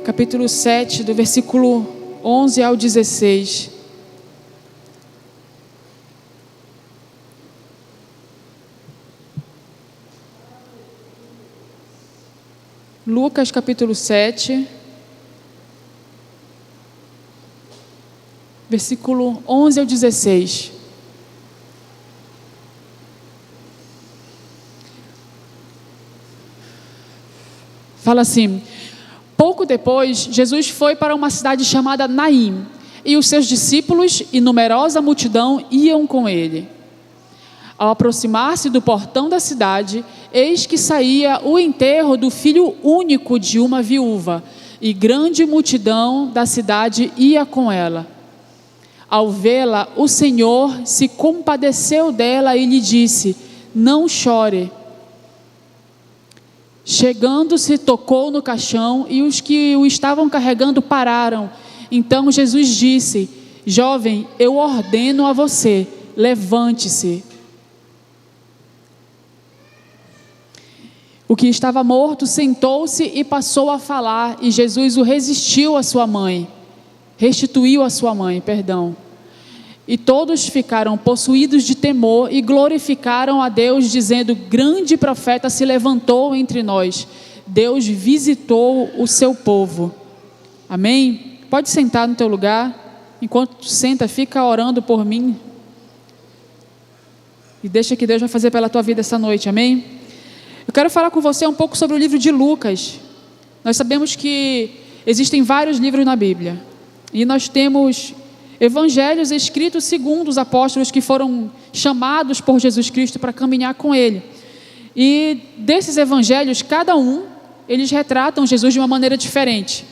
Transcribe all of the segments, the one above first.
capítulo 7, do versículo 11 ao 16. Lucas, capítulo 7, versículo 11 ao 16. Fala assim: pouco depois, Jesus foi para uma cidade chamada Naim, e os seus discípulos e numerosa multidão iam com ele. Ao aproximar-se do portão da cidade, eis que saía o enterro do filho único de uma viúva, e grande multidão da cidade ia com ela. Ao vê-la, o Senhor se compadeceu dela e lhe disse: não chore. Chegando-se, tocou no caixão, e os que o estavam carregando pararam. Então Jesus disse: jovem, eu ordeno a você, levante-se. O que estava morto sentou-se e passou a falar, e Jesus o restituiu à sua mãe. E todos ficaram possuídos de temor e glorificaram a Deus, dizendo: grande profeta se levantou entre nós. Deus visitou o seu povo. Amém? Pode sentar no teu lugar. Enquanto tu senta, fica orando por mim. E deixa que Deus vai fazer pela tua vida essa noite. Amém? Eu quero falar com você um pouco sobre o livro de Lucas. Nós sabemos que existem vários livros na Bíblia. E nós temos evangelhos escritos segundo os apóstolos que foram chamados por Jesus Cristo para caminhar com Ele. E desses evangelhos, cada um, eles retratam Jesus de uma maneira diferente.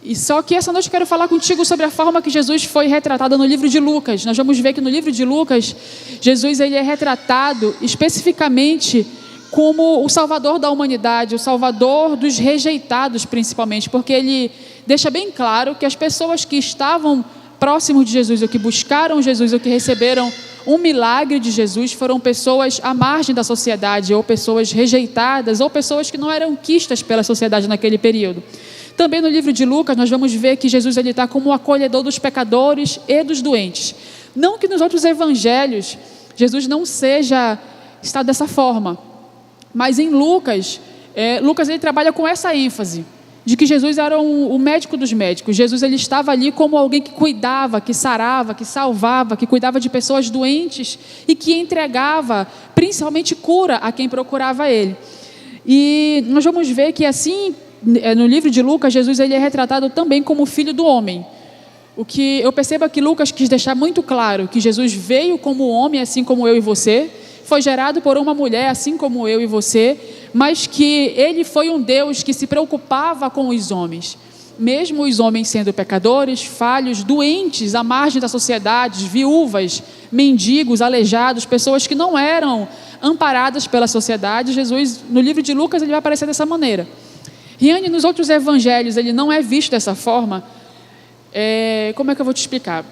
E só que essa noite eu quero falar contigo sobre a forma que Jesus foi retratado no livro de Lucas. Nós vamos ver que no livro de Lucas, Jesus ele é retratado especificamente como o salvador da humanidade, o salvador dos rejeitados principalmente, porque ele deixa bem claro que as pessoas que estavam próximos de Jesus, ou que buscaram Jesus, ou que receberam um milagre de Jesus, foram pessoas à margem da sociedade, ou pessoas rejeitadas, ou pessoas que não eram quistas pela sociedade naquele período. Também no livro de Lucas nós vamos ver que Jesus está como o acolhedor dos pecadores e dos doentes. Não que nos outros evangelhos Jesus não está dessa forma, mas em Lucas, Lucas ele trabalha com essa ênfase, de que Jesus era o médico dos médicos. Jesus ele estava ali como alguém que cuidava, que sarava, que salvava, que cuidava de pessoas doentes e que entregava, principalmente cura, a quem procurava ele. E nós vamos ver que assim, no livro de Lucas, Jesus ele é retratado também como filho do homem. O que eu percebo é que Lucas quis deixar muito claro que Jesus veio como homem, assim como eu e você, foi gerado por uma mulher, assim como eu e você, mas que ele foi um Deus que se preocupava com os homens. Mesmo os homens sendo pecadores, falhos, doentes, à margem da sociedade, viúvas, mendigos, aleijados, pessoas que não eram amparadas pela sociedade, Jesus, no livro de Lucas, ele vai aparecer dessa maneira. Riane, nos outros evangelhos, ele não é visto dessa forma. Como é que eu vou te explicar?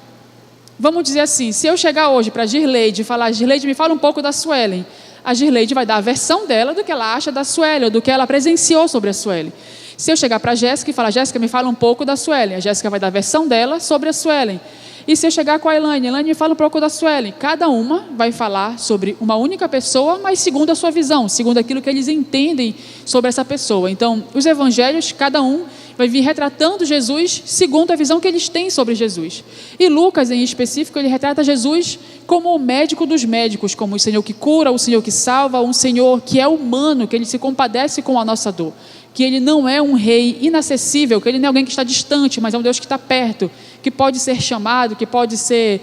Vamos dizer assim, se eu chegar hoje para a Girleide e falar: Girleide, me fala um pouco da Suelen. A Girleide vai dar a versão dela do que ela acha da Suelen, ou do que ela presenciou sobre a Suelen. Se eu chegar para a Jéssica e falar: Jéssica, me fala um pouco da Suelen, a Jéssica vai dar a versão dela sobre a Suelen. E se eu chegar com a Elaine me fala um pouco da Suelen. Cada uma vai falar sobre uma única pessoa, mas segundo a sua visão, segundo aquilo que eles entendem sobre essa pessoa. Então, os evangelhos, cada um vai vir retratando Jesus segundo a visão que eles têm sobre Jesus. E Lucas, em específico, ele retrata Jesus como o médico dos médicos, como o Senhor que cura, o Senhor que salva, um Senhor que é humano, que ele se compadece com a nossa dor, que ele não é um rei inacessível, que ele não é alguém que está distante, mas é um Deus que está perto, que pode ser chamado, que pode ser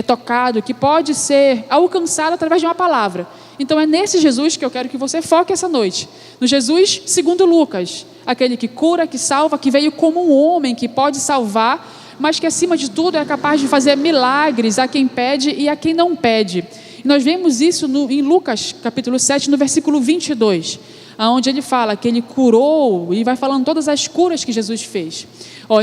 tocado, que pode ser alcançado através de uma palavra. Então é nesse Jesus que eu quero que você foque essa noite, no Jesus segundo Lucas, aquele que cura, que salva, que veio como um homem que pode salvar, mas que acima de tudo é capaz de fazer milagres a quem pede e a quem não pede. E nós vemos isso em Lucas capítulo 7, no versículo 22. onde ele fala que ele curou, e vai falando todas as curas que Jesus fez.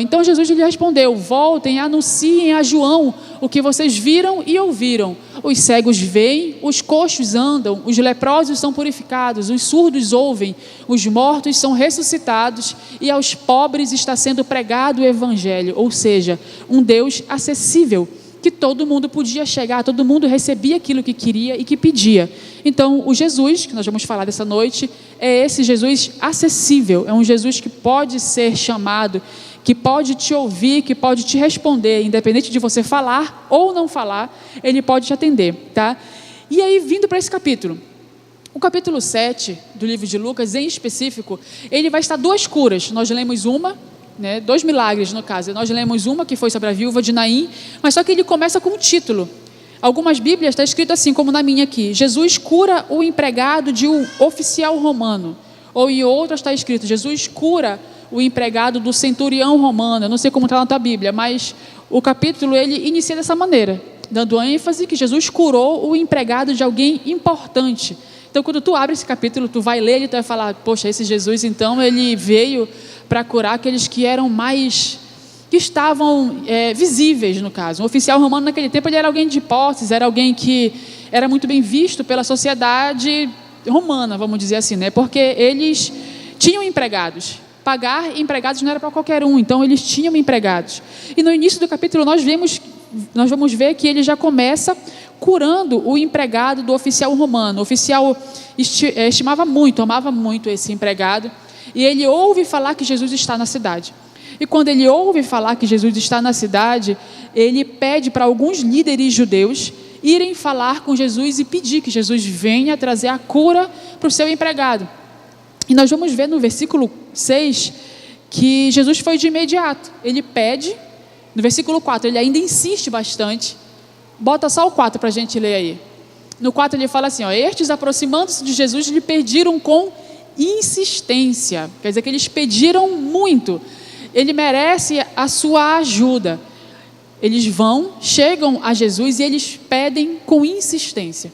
Então Jesus lhe respondeu: voltem, anunciem a João o que vocês viram e ouviram. Os cegos veem, os coxos andam, os leprosos são purificados, os surdos ouvem, os mortos são ressuscitados, e aos pobres está sendo pregado o evangelho, ou seja, um Deus acessível, que todo mundo podia chegar, todo mundo recebia aquilo que queria e que pedia. Então, o Jesus, que nós vamos falar dessa noite, é esse Jesus acessível, é um Jesus que pode ser chamado, que pode te ouvir, que pode te responder, independente de você falar ou não falar, ele pode te atender, tá? E aí, vindo para esse capítulo, o capítulo 7 do livro de Lucas, em específico, ele vai estar duas curas. Nós lemos uma, dois milagres no caso, nós lemos uma que foi sobre a viúva de Naim, mas só que ele começa com um título. Algumas bíblias está escrito assim, como na minha aqui: Jesus cura o empregado de um oficial romano, ou em outras está escrito: Jesus cura o empregado do centurião romano. Eu não sei como está na tua Bíblia, mas o capítulo ele inicia dessa maneira, dando ênfase que Jesus curou o empregado de alguém importante. Então, quando tu abre esse capítulo, tu vai ler e tu vai falar: poxa, esse Jesus, então, ele veio para curar aqueles que eram mais, que estavam visíveis, no caso. Um oficial romano naquele tempo, ele era alguém de posses, era alguém que era muito bem visto pela sociedade romana, vamos dizer assim, porque eles tinham empregados. Pagar empregados não era para qualquer um, então eles tinham empregados. E no início do capítulo nós vamos ver que ele já começa curando o empregado do oficial romano. O oficial estimava muito, amava muito esse empregado, e ele ouve falar que Jesus está na cidade. E quando ele ouve falar que Jesus está na cidade, ele pede para alguns líderes judeus irem falar com Jesus e pedir que Jesus venha trazer a cura para o seu empregado. E nós vamos ver no versículo 6 que Jesus foi de imediato. Ele pede, no versículo 4, ele ainda insiste bastante. Bota só o 4 para a gente ler aí. No 4 ele fala assim: estes, aproximando-se de Jesus, lhe pediram com insistência. Quer dizer que eles pediram muito. Ele merece a sua ajuda. Eles chegam a Jesus e eles pedem com insistência.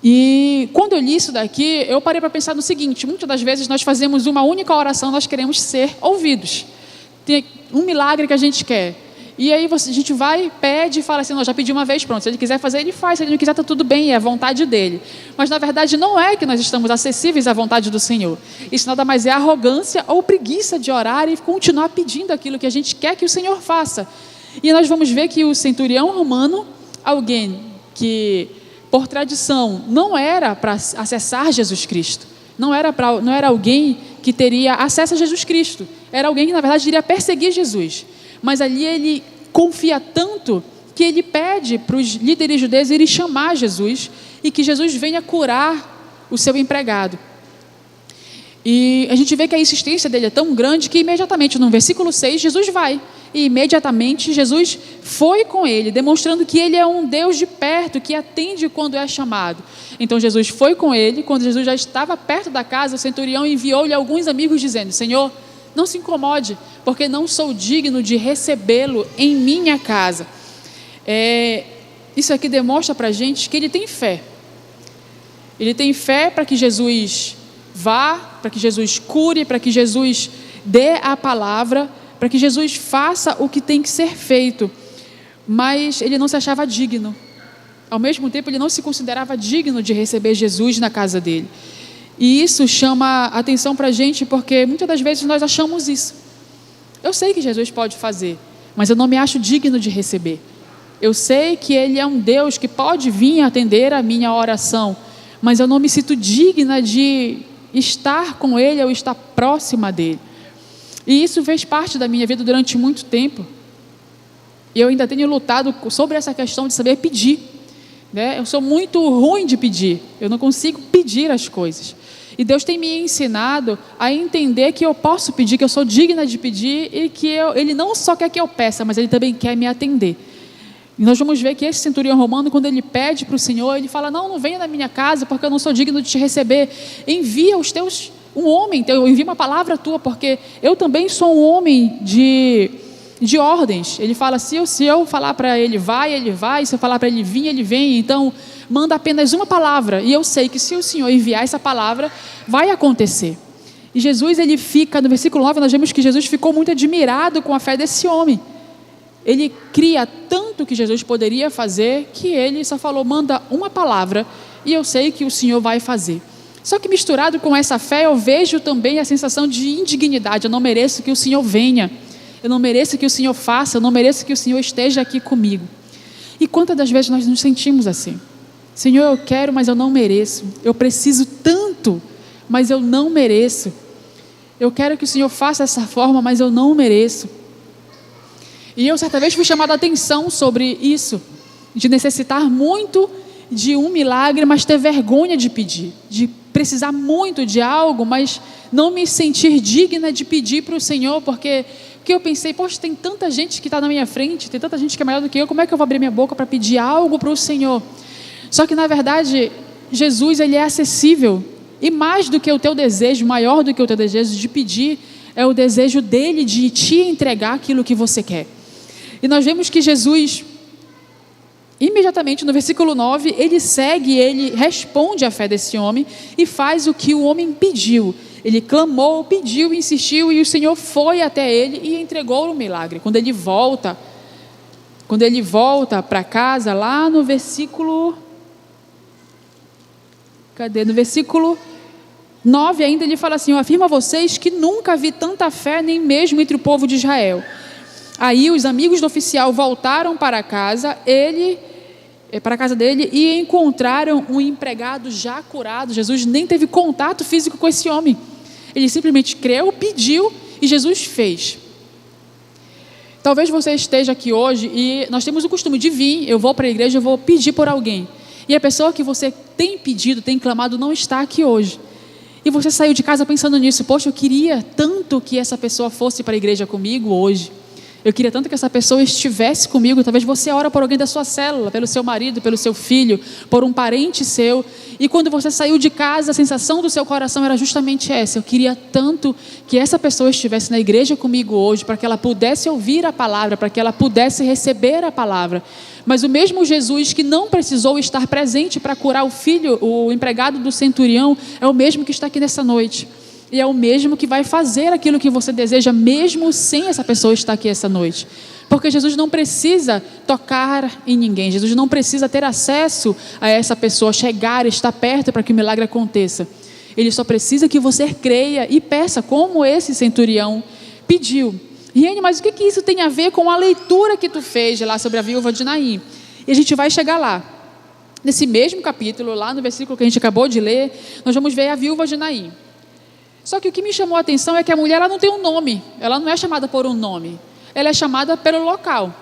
E quando eu li isso daqui, eu parei para pensar no seguinte: muitas das vezes nós fazemos uma única oração, nós queremos ser ouvidos. Tem um milagre que a gente quer. E aí a gente vai, pede e fala assim: já pedi uma vez, pronto. Se ele quiser fazer, ele faz. Se ele não quiser, está tudo bem, é a vontade dele. Mas na verdade não é que nós estamos acessíveis à vontade do Senhor. Isso nada mais é arrogância ou preguiça de orar e continuar pedindo aquilo que a gente quer que o Senhor faça. E nós vamos ver que o centurião romano, alguém que por tradição não era para acessar Jesus Cristo, não era alguém que teria acesso a Jesus Cristo, era alguém que na verdade iria perseguir Jesus. Mas ali ele confia tanto que ele pede para os líderes judeus irem chamar Jesus e que Jesus venha curar o seu empregado. E a gente vê que a insistência dele é tão grande que imediatamente no versículo 6 Jesus vai. E imediatamente Jesus foi com ele, demonstrando que ele é um Deus de perto, que atende quando é chamado. Então Jesus foi com ele. Quando Jesus já estava perto da casa, o centurião enviou-lhe alguns amigos dizendo: Senhor, não se incomode, porque não sou digno de recebê-lo em minha casa. Isso aqui demonstra para a gente que ele tem fé. Ele tem fé para que Jesus vá, para que Jesus cure, para que Jesus dê a palavra, para que Jesus faça o que tem que ser feito. Mas ele não se achava digno. Ao mesmo tempo, ele não se considerava digno de receber Jesus na casa dele. E isso chama atenção para a gente, porque muitas das vezes nós achamos isso. Eu sei que Jesus pode fazer, mas eu não me acho digno de receber. Eu sei que Ele é um Deus que pode vir atender a minha oração, mas eu não me sinto digna de estar com Ele ou estar próxima dEle. E isso fez parte da minha vida durante muito tempo. E eu ainda tenho lutado sobre essa questão de saber pedir. Eu sou muito ruim de pedir, eu não consigo pedir as coisas. E Deus tem me ensinado a entender que eu posso pedir, que eu sou digna de pedir e que Ele não só quer que eu peça, mas Ele também quer me atender. E nós vamos ver que esse centurião romano, quando ele pede para o Senhor, ele fala: não venha na minha casa porque eu não sou digno de te receber. Envia os teus, um homem, eu envio uma palavra tua, porque eu também sou um homem de ordens. Ele fala: se eu falar para ele vai, se eu falar para ele vir, ele vem. Então manda apenas uma palavra, e eu sei que se o Senhor enviar essa palavra, vai acontecer. E Jesus, ele fica, no versículo 9, nós vemos que Jesus ficou muito admirado com a fé desse homem. Ele cria tanto que Jesus poderia fazer, que ele só falou, manda uma palavra, e eu sei que o Senhor vai fazer. Só que misturado com essa fé, eu vejo também a sensação de indignidade. Eu não mereço que o Senhor venha, eu não mereço que o Senhor faça, eu não mereço que o Senhor esteja aqui comigo. E quantas das vezes nós nos sentimos assim? Senhor, eu quero, mas eu não mereço. Eu preciso tanto, mas eu não mereço. Eu quero que o Senhor faça dessa forma, mas eu não mereço. E eu certa vez fui chamada a atenção sobre isso, de necessitar muito de um milagre, mas ter vergonha de pedir, de precisar muito de algo, mas não me sentir digna de pedir para o Senhor, porque eu pensei, poxa, tem tanta gente que está na minha frente, tem tanta gente que é melhor do que eu, como é que eu vou abrir minha boca para pedir algo para o Senhor? Só que na verdade, Jesus, ele é acessível, e mais do que o teu desejo, maior do que o teu desejo de pedir, é o desejo dele de te entregar aquilo que você quer. E nós vemos que Jesus, imediatamente no versículo 9, ele responde à fé desse homem e faz o que o homem pediu. Ele clamou, pediu, insistiu, e o Senhor foi até ele e entregou o milagre. Quando ele volta para casa, lá no versículo... No versículo 9 ainda ele fala assim, eu afirmo a vocês que nunca vi tanta fé, nem mesmo entre o povo de Israel. Aí os amigos do oficial voltaram para a casa dele e encontraram um empregado já curado. Jesus nem teve contato físico com esse homem. Ele simplesmente creu, pediu e Jesus fez. Talvez você esteja aqui hoje e nós temos o costume de vir, eu vou para a igreja, eu vou pedir por alguém. E a pessoa que você tem pedido, tem clamado, não está aqui hoje. E você saiu de casa pensando nisso, poxa, eu queria tanto que essa pessoa fosse para a igreja comigo hoje. Eu queria tanto que essa pessoa estivesse comigo. Talvez você ora por alguém da sua célula, pelo seu marido, pelo seu filho, por um parente seu. E quando você saiu de casa, a sensação do seu coração era justamente essa. Eu queria tanto que essa pessoa estivesse na igreja comigo hoje, para que ela pudesse ouvir a palavra, para que ela pudesse receber a palavra. Mas o mesmo Jesus que não precisou estar presente para curar o empregado do centurião, é o mesmo que está aqui nessa noite. E é o mesmo que vai fazer aquilo que você deseja, mesmo sem essa pessoa estar aqui essa noite. Porque Jesus não precisa tocar em ninguém. Jesus não precisa ter acesso a essa pessoa, chegar, estar perto para que o milagre aconteça. Ele só precisa que você creia e peça, como esse centurião pediu. Riane, mas o que isso tem a ver com a leitura que tu fez lá sobre a viúva de Naim? E a gente vai chegar lá. Nesse mesmo capítulo, lá no versículo que a gente acabou de ler, nós vamos ver a viúva de Naim. Só que o que me chamou a atenção é que a mulher ela não tem um nome, ela não é chamada por um nome, ela é chamada pelo local.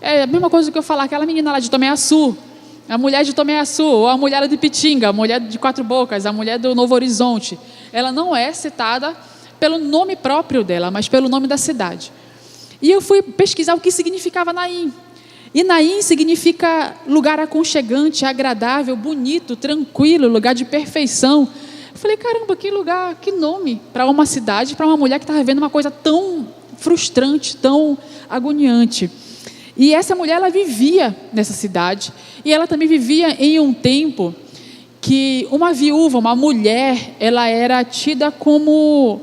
É a mesma coisa que eu falar, aquela menina lá de Tomé-Açu, a mulher de Tomé-Açu, ou a mulher de Pitinga, a mulher de Quatro Bocas, a mulher do Novo Horizonte. Ela não é citada pelo nome próprio dela, mas pelo nome da cidade. E eu fui pesquisar o que significava Naim. E Naim significa lugar aconchegante, agradável, bonito, tranquilo, lugar de perfeição. Eu falei, caramba, que lugar, que nome para uma cidade, para uma mulher que estava vivendo uma coisa tão frustrante, tão agoniante. E essa mulher, ela vivia nessa cidade, e ela também vivia em um tempo que uma viúva, uma mulher, ela era tida como,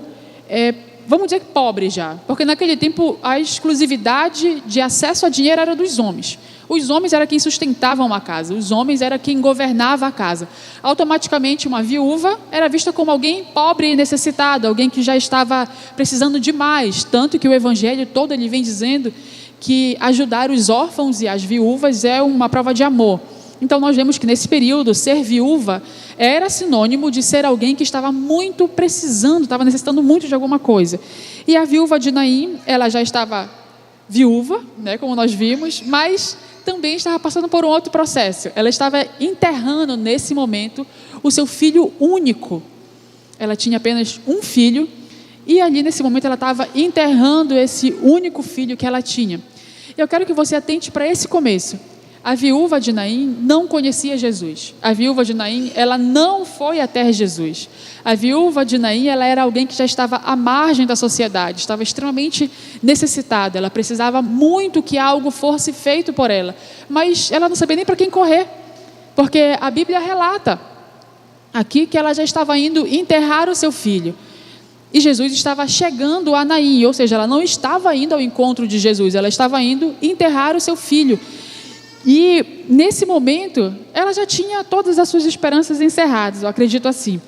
vamos dizer, pobre já, porque naquele tempo a exclusividade de acesso a dinheiro era dos homens. Os homens eram quem sustentavam a casa, os homens eram quem governava a casa. Automaticamente, uma viúva era vista como alguém pobre e necessitado, alguém que já estava precisando de mais, tanto que o evangelho todo ele vem dizendo que ajudar os órfãos e as viúvas é uma prova de amor. Então nós vemos que nesse período, ser viúva era sinônimo de ser alguém que estava muito precisando, estava necessitando muito de alguma coisa. E a viúva de Naim, ela já estava viúva, né, como nós vimos, mas também estava passando por um outro processo. Ela estava enterrando nesse momento o seu filho único. Ela tinha apenas um filho e ali nesse momento ela estava enterrando esse único filho que ela tinha. Eu quero que você atente para esse começo. A viúva de Naim não conhecia Jesus. A viúva de Naim, ela não foi até Jesus. A viúva de Naim, ela era alguém que já estava à margem da sociedade, estava extremamente necessitada. Ela precisava muito que algo fosse feito por ela, mas ela não sabia nem para quem correr. Porque a Bíblia relata aqui que ela já estava indo enterrar o seu filho. E Jesus estava chegando a Naim, ou seja, ela não estava indo ao encontro de Jesus, ela estava indo enterrar o seu filho. E nesse momento, ela já tinha todas as suas esperanças encerradas, eu acredito assim,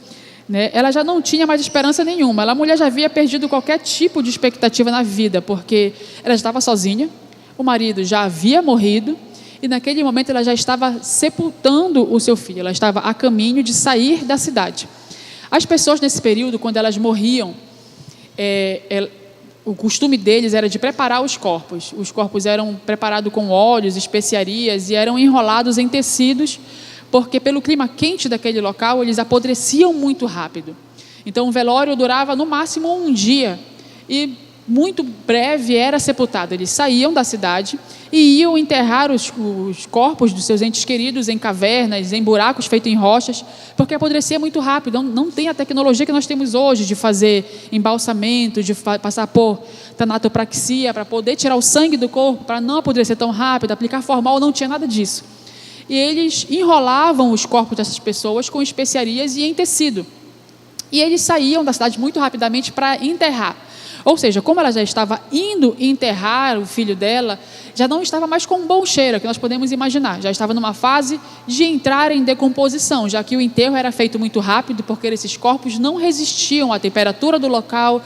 né? Ela já não tinha mais esperança nenhuma. A mulher já havia perdido qualquer tipo de expectativa na vida, porque ela estava sozinha, o marido já havia morrido, e naquele momento ela já estava sepultando o seu filho, ela estava a caminho de sair da cidade. As pessoas nesse período, quando elas morriam, o costume deles era de preparar os corpos. Os corpos eram preparados com óleos, especiarias e eram enrolados em tecidos, porque pelo clima quente daquele local, eles apodreciam muito rápido. Então o velório durava no máximo um dia e muito breve era sepultado. Eles saíam da cidade e iam enterrar os corpos dos seus entes queridos em cavernas, em buracos feitos em rochas, porque apodrecia muito rápido. Não tem a tecnologia que nós temos hoje de fazer embalsamento, de passar por tanatopraxia para poder tirar o sangue do corpo, para não apodrecer tão rápido, aplicar formol, não tinha nada disso. E eles enrolavam os corpos dessas pessoas com especiarias e em tecido. E eles saíam da cidade muito rapidamente para enterrar. Ou seja, como ela já estava indo enterrar o filho dela, já não estava mais com um bom cheiro, que nós podemos imaginar. Já estava numa fase de entrar em decomposição, já que o enterro era feito muito rápido, porque esses corpos não resistiam à temperatura do local,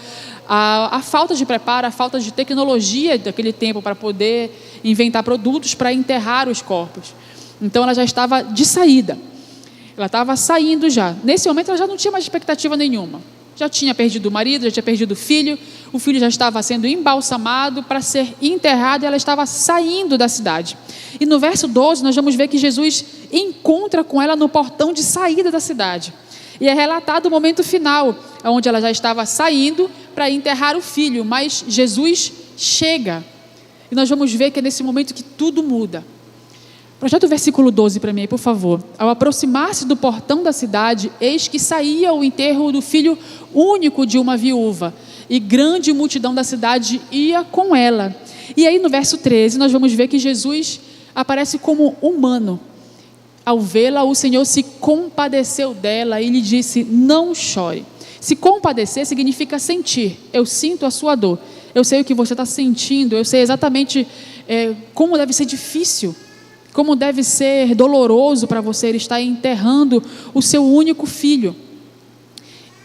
à falta de preparo, à falta de tecnologia daquele tempo para poder inventar produtos para enterrar os corpos. Então ela já estava de saída. Ela estava saindo já. Nesse momento ela já não tinha mais expectativa nenhuma. Já tinha perdido o marido, já tinha perdido o filho já estava sendo embalsamado para ser enterrado e ela estava saindo da cidade. E no verso 12 nós vamos ver que Jesus encontra com ela no portão de saída da cidade. E é relatado o momento final, onde ela já estava saindo para enterrar o filho, mas Jesus chega. E nós vamos ver que é nesse momento que tudo muda. Projeta o versículo 12 para mim, por favor. Ao aproximar-se do portão da cidade, eis que saía o enterro do filho único de uma viúva, e grande multidão da cidade ia com ela. E aí no verso 13 nós vamos ver que Jesus aparece como humano. Ao vê-la, o Senhor se compadeceu dela e lhe disse: não chore. Se compadecer significa sentir. Eu sinto a sua dor, eu sei o que você está sentindo, eu sei exatamente como deve ser difícil, como deve ser doloroso para você estar enterrando o seu único filho.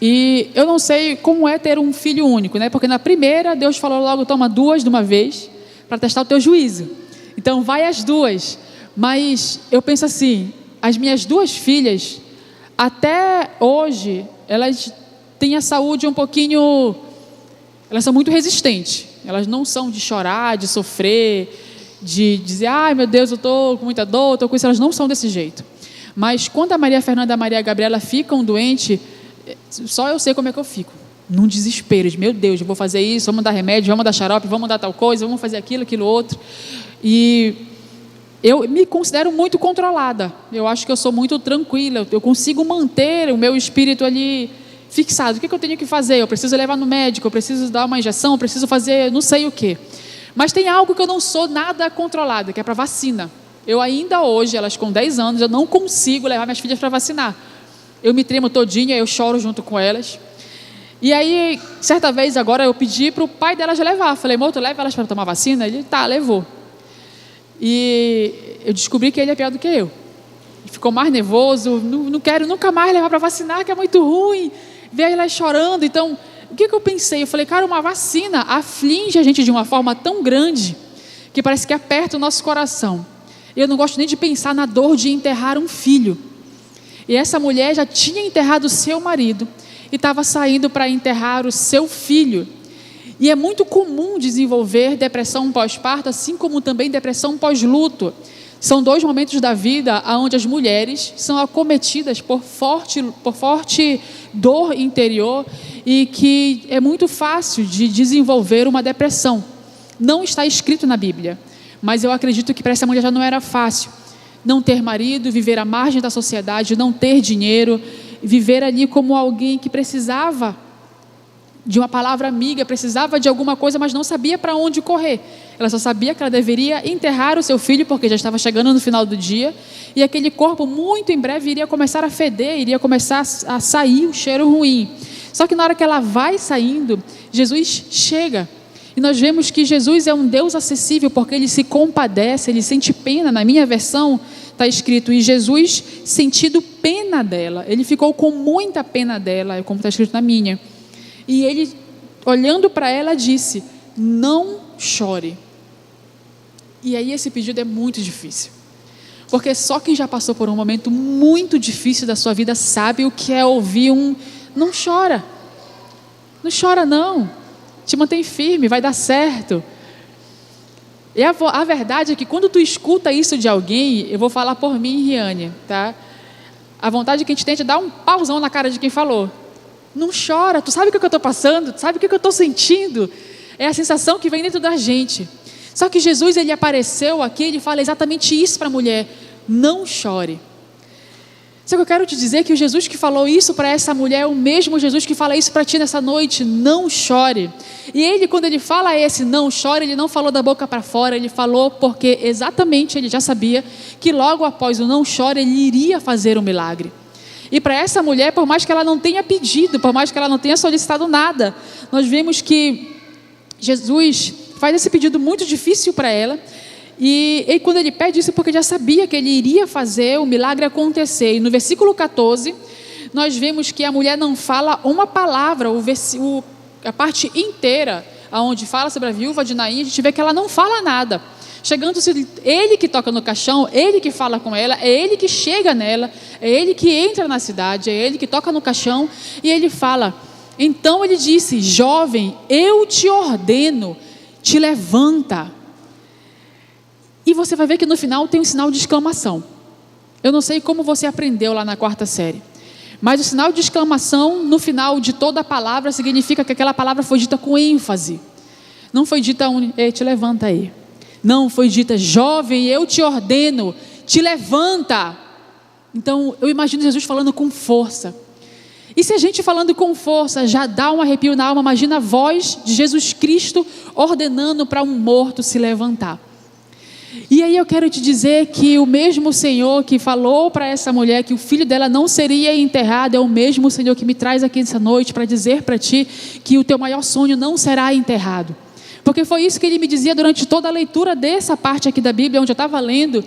E eu não sei como é ter um filho único, né? Porque na primeira Deus falou logo: toma 2 de uma vez, para testar o teu juízo. Então vai as 2. Mas eu penso assim, as minhas 2 filhas, até hoje, elas têm a saúde um pouquinho, elas são muito resistentes. Elas não são de chorar, de sofrer, de dizer: ai meu Deus, eu estou com muita dor, estou com isso. Elas não são desse jeito. Mas quando a Maria Fernanda e a Maria Gabriela ficam doentes, só eu sei como é que eu fico, num desespero de: meu Deus, eu vou fazer isso, vamos dar remédio, vamos dar xarope, vamos dar tal coisa, vamos fazer aquilo outro. E eu me considero muito controlada, eu acho que eu sou muito tranquila, eu consigo manter o meu espírito ali fixado. O que eu tenho que fazer? Eu preciso levar no médico, eu preciso dar uma injeção, eu preciso fazer não sei o quê. Mas tem algo que eu não sou nada controlada, que é para vacina. Eu ainda hoje, elas com 10 anos, eu não consigo levar minhas filhas para vacinar. Eu me tremo todinha, eu choro junto com elas. E aí, certa vez agora, eu pedi para o pai delas levar. Falei: amor, tu leva elas para tomar vacina? Ele: tá, levou. E eu descobri que ele é pior do que eu. Ele ficou mais nervoso, não quero nunca mais levar para vacinar, que é muito ruim. Ver elas chorando. Então, o que eu pensei? Eu falei: cara, uma vacina aflige a gente de uma forma tão grande, que parece que aperta o nosso coração. Eu não gosto nem de pensar na dor de enterrar um filho. E essa mulher já tinha enterrado o seu marido e estava saindo para enterrar o seu filho. E é muito comum desenvolver depressão pós-parto, assim como também depressão pós-luto. São 2 momentos da vida onde as mulheres são acometidas por forte dor interior e que é muito fácil de desenvolver uma depressão. Não está escrito na Bíblia, mas eu acredito que para essa mulher já não era fácil. Não ter marido, viver à margem da sociedade, não ter dinheiro, viver ali como alguém que precisava de uma palavra amiga, precisava de alguma coisa, mas não sabia para onde correr. Ela só sabia que ela deveria enterrar o seu filho, porque já estava chegando no final do dia, e aquele corpo muito em breve iria começar a feder, iria começar a sair o cheiro ruim. Só que na hora que ela vai saindo, Jesus chega. E nós vemos que Jesus é um Deus acessível, porque Ele se compadece, Ele sente pena. Na minha versão está escrito, e Jesus sentindo pena dela. Ele ficou com muita pena dela, como está escrito na minha. E Ele, olhando para ela, disse, não chore. E aí esse pedido é muito difícil. Porque só quem já passou por um momento muito difícil da sua vida sabe o que é ouvir um, não chora. Não chora não. Te mantém firme, vai dar certo. E a verdade é que quando tu escuta isso de alguém, eu vou falar por mim, Riane, tá? A vontade que a gente tem é de dar um pauzão na cara de quem falou. Não chora, tu sabe o que eu estou passando? Tu sabe o que eu estou sentindo? É a sensação que vem dentro da gente. Só que Jesus, Ele apareceu aqui, Ele fala exatamente isso para a mulher. Não chore. Só que eu quero te dizer que o Jesus que falou isso para essa mulher é o mesmo Jesus que fala isso para ti nessa noite. Não chore. E Ele, quando Ele fala esse não chore, Ele não falou da boca para fora, Ele falou porque exatamente Ele já sabia que logo após o não chore, Ele iria fazer um milagre. E para essa mulher, por mais que ela não tenha pedido, por mais que ela não tenha solicitado nada, nós vemos que Jesus faz esse pedido muito difícil para ela. E quando Ele pede isso, porque já sabia que Ele iria fazer o milagre acontecer. E no versículo 14, nós vemos que a mulher não fala uma palavra, a parte inteira, onde fala sobre a viúva de Naim, a gente vê que ela não fala nada. Chegando-se, Ele que toca no caixão, Ele que fala com ela, é Ele que chega nela, é Ele que entra na cidade, é Ele que toca no caixão, e Ele fala. Então Ele disse, jovem, eu te ordeno, te levanta. E você vai ver que no final tem um sinal de exclamação. Eu não sei como você aprendeu lá na 4ª série, mas o sinal de exclamação no final de toda a palavra significa que aquela palavra foi dita com ênfase. Não foi dita, te levanta aí. Não, foi dita, jovem, eu te ordeno, te levanta. Então, eu imagino Jesus falando com força. E se a gente falando com força já dá um arrepio na alma, imagina a voz de Jesus Cristo ordenando para um morto se levantar. E aí eu quero te dizer que o mesmo Senhor que falou para essa mulher que o filho dela não seria enterrado, é o mesmo Senhor que me traz aqui essa noite para dizer para ti que o teu maior sonho não será enterrado. Porque foi isso que Ele me dizia durante toda a leitura dessa parte aqui da Bíblia, onde eu estava lendo.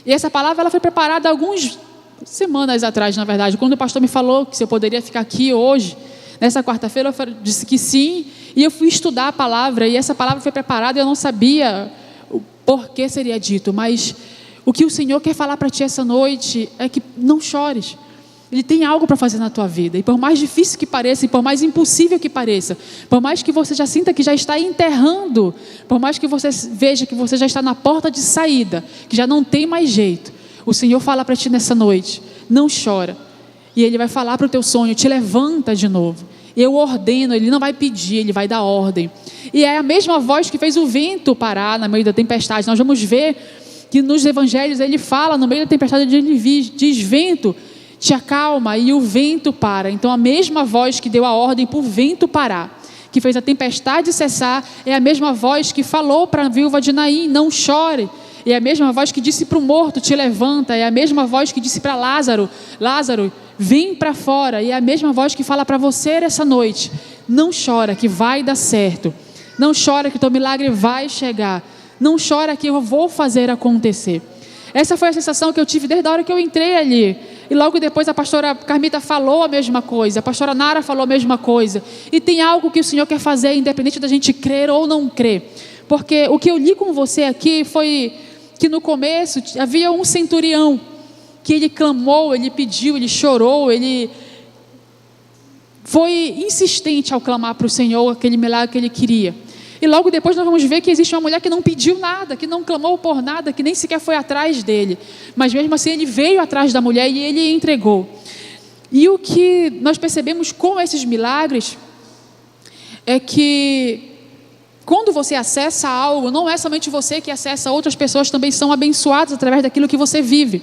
E essa palavra ela foi preparada algumas semanas atrás, na verdade, quando o pastor me falou que se eu poderia ficar aqui hoje, nessa quarta-feira, eu disse que sim, e eu fui estudar a palavra, e essa palavra foi preparada, e eu não sabia o porquê seria dito, mas o que o Senhor quer falar para ti essa noite é que não chores. Ele tem algo para fazer na tua vida, e por mais difícil que pareça, e por mais impossível que pareça, por mais que você já sinta que já está enterrando, por mais que você veja que você já está na porta de saída, que já não tem mais jeito, o Senhor fala para ti nessa noite, não chora, e Ele vai falar para o teu sonho, te levanta de novo. Eu ordeno, Ele não vai pedir, Ele vai dar ordem. E é a mesma voz que fez o vento parar no meio da tempestade. Nós vamos ver que nos evangelhos Ele fala no meio da tempestade, Ele diz, vento, te acalma, e o vento para. Então a mesma voz que deu a ordem para o vento parar, que fez a tempestade cessar, é a mesma voz que falou para a viúva de Naim, não chore. É a mesma voz que disse para o morto, te levanta. É a mesma voz que disse para Lázaro, Lázaro, vem para fora. E é a mesma voz que fala para você essa noite, não chora que vai dar certo. Não chora que teu milagre vai chegar. Não chora que eu vou fazer acontecer. Essa foi a sensação que eu tive desde a hora que eu entrei ali. E logo depois a pastora Carmita falou a mesma coisa, a pastora Nara falou a mesma coisa. E tem algo que o Senhor quer fazer, independente da gente crer ou não crer. Porque o que eu li com você aqui foi que no começo havia um centurião, que ele clamou, ele pediu, ele chorou, ele foi insistente ao clamar para o Senhor aquele milagre que ele queria. E logo depois nós vamos ver que existe uma mulher que não pediu nada, que não clamou por nada, que nem sequer foi atrás dele. Mas mesmo assim ele veio atrás da mulher e ele entregou. E o que nós percebemos com esses milagres é que quando você acessa algo, não é somente você que acessa, outras pessoas também são abençoadas através daquilo que você vive.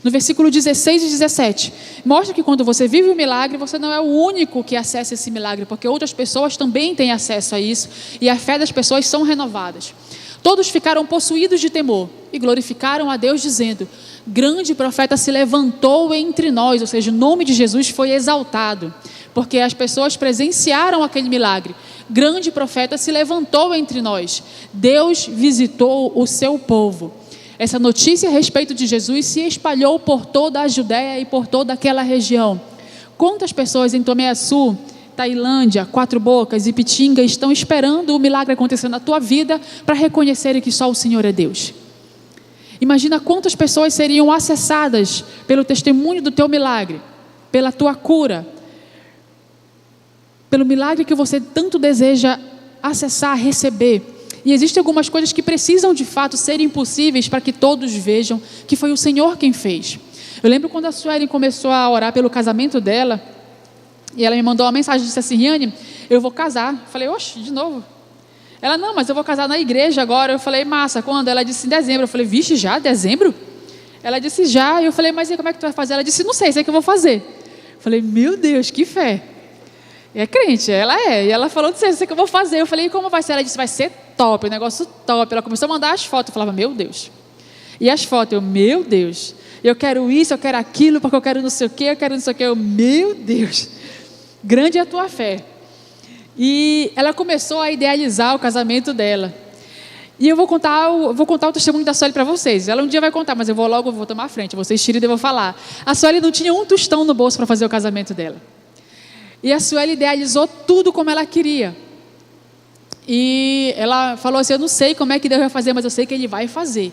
No versículo 16 e 17, mostra que quando você vive o milagre, você não é o único que acessa esse milagre, porque outras pessoas também têm acesso a isso, e a fé das pessoas são renovadas. Todos ficaram possuídos de temor e glorificaram a Deus, dizendo: grande profeta se levantou entre nós, ou seja, o nome de Jesus foi exaltado, porque as pessoas presenciaram aquele milagre. Grande profeta se levantou entre nós, Deus visitou o seu povo. Essa notícia a respeito de Jesus se espalhou por toda a Judéia e por toda aquela região. Quantas pessoas em Tomé-Açu, Tailândia, Quatro Bocas e Pitinga estão esperando o milagre acontecer na tua vida para reconhecerem que só o Senhor é Deus? Imagina quantas pessoas seriam acessadas pelo testemunho do teu milagre, pela tua cura, pelo milagre que você tanto deseja acessar, receber. E existem algumas coisas que precisam de fato ser impossíveis para que todos vejam que foi o Senhor quem fez. Eu lembro quando a Suelen começou a orar pelo casamento dela, e ela me mandou uma mensagem, disse assim: Riane, eu vou casar. Eu falei: oxe, de novo? Ela: não, mas eu vou casar na igreja agora. Eu falei: massa, quando? Ela disse: em dezembro. Eu falei: vixe, já? Dezembro? Ela disse: já. Eu falei: mas e como é que tu vai fazer? Ela disse: não sei, sei que eu vou fazer. Eu falei: meu Deus, que fé. É crente, ela é. E ela falou: sei que eu vou fazer. Eu falei: e como vai ser? Ela disse: vai ser top, um negócio top. Ela começou a mandar as fotos. Eu falava: meu Deus. E as fotos, eu: meu Deus. Eu quero isso, eu quero aquilo, porque eu quero não sei o quê, eu quero não sei o quê. Eu: meu Deus. Grande é a tua fé. E ela começou a idealizar o casamento dela. E eu vou contar o testemunho da Sueli para vocês. Ela um dia vai contar, mas eu vou tomar a frente. Vocês tiram e eu vou falar. A Sueli não tinha um tostão no bolso para fazer o casamento dela. E a Sueli idealizou tudo como ela queria. E ela falou assim: eu não sei como é que Deus vai fazer, mas eu sei que Ele vai fazer.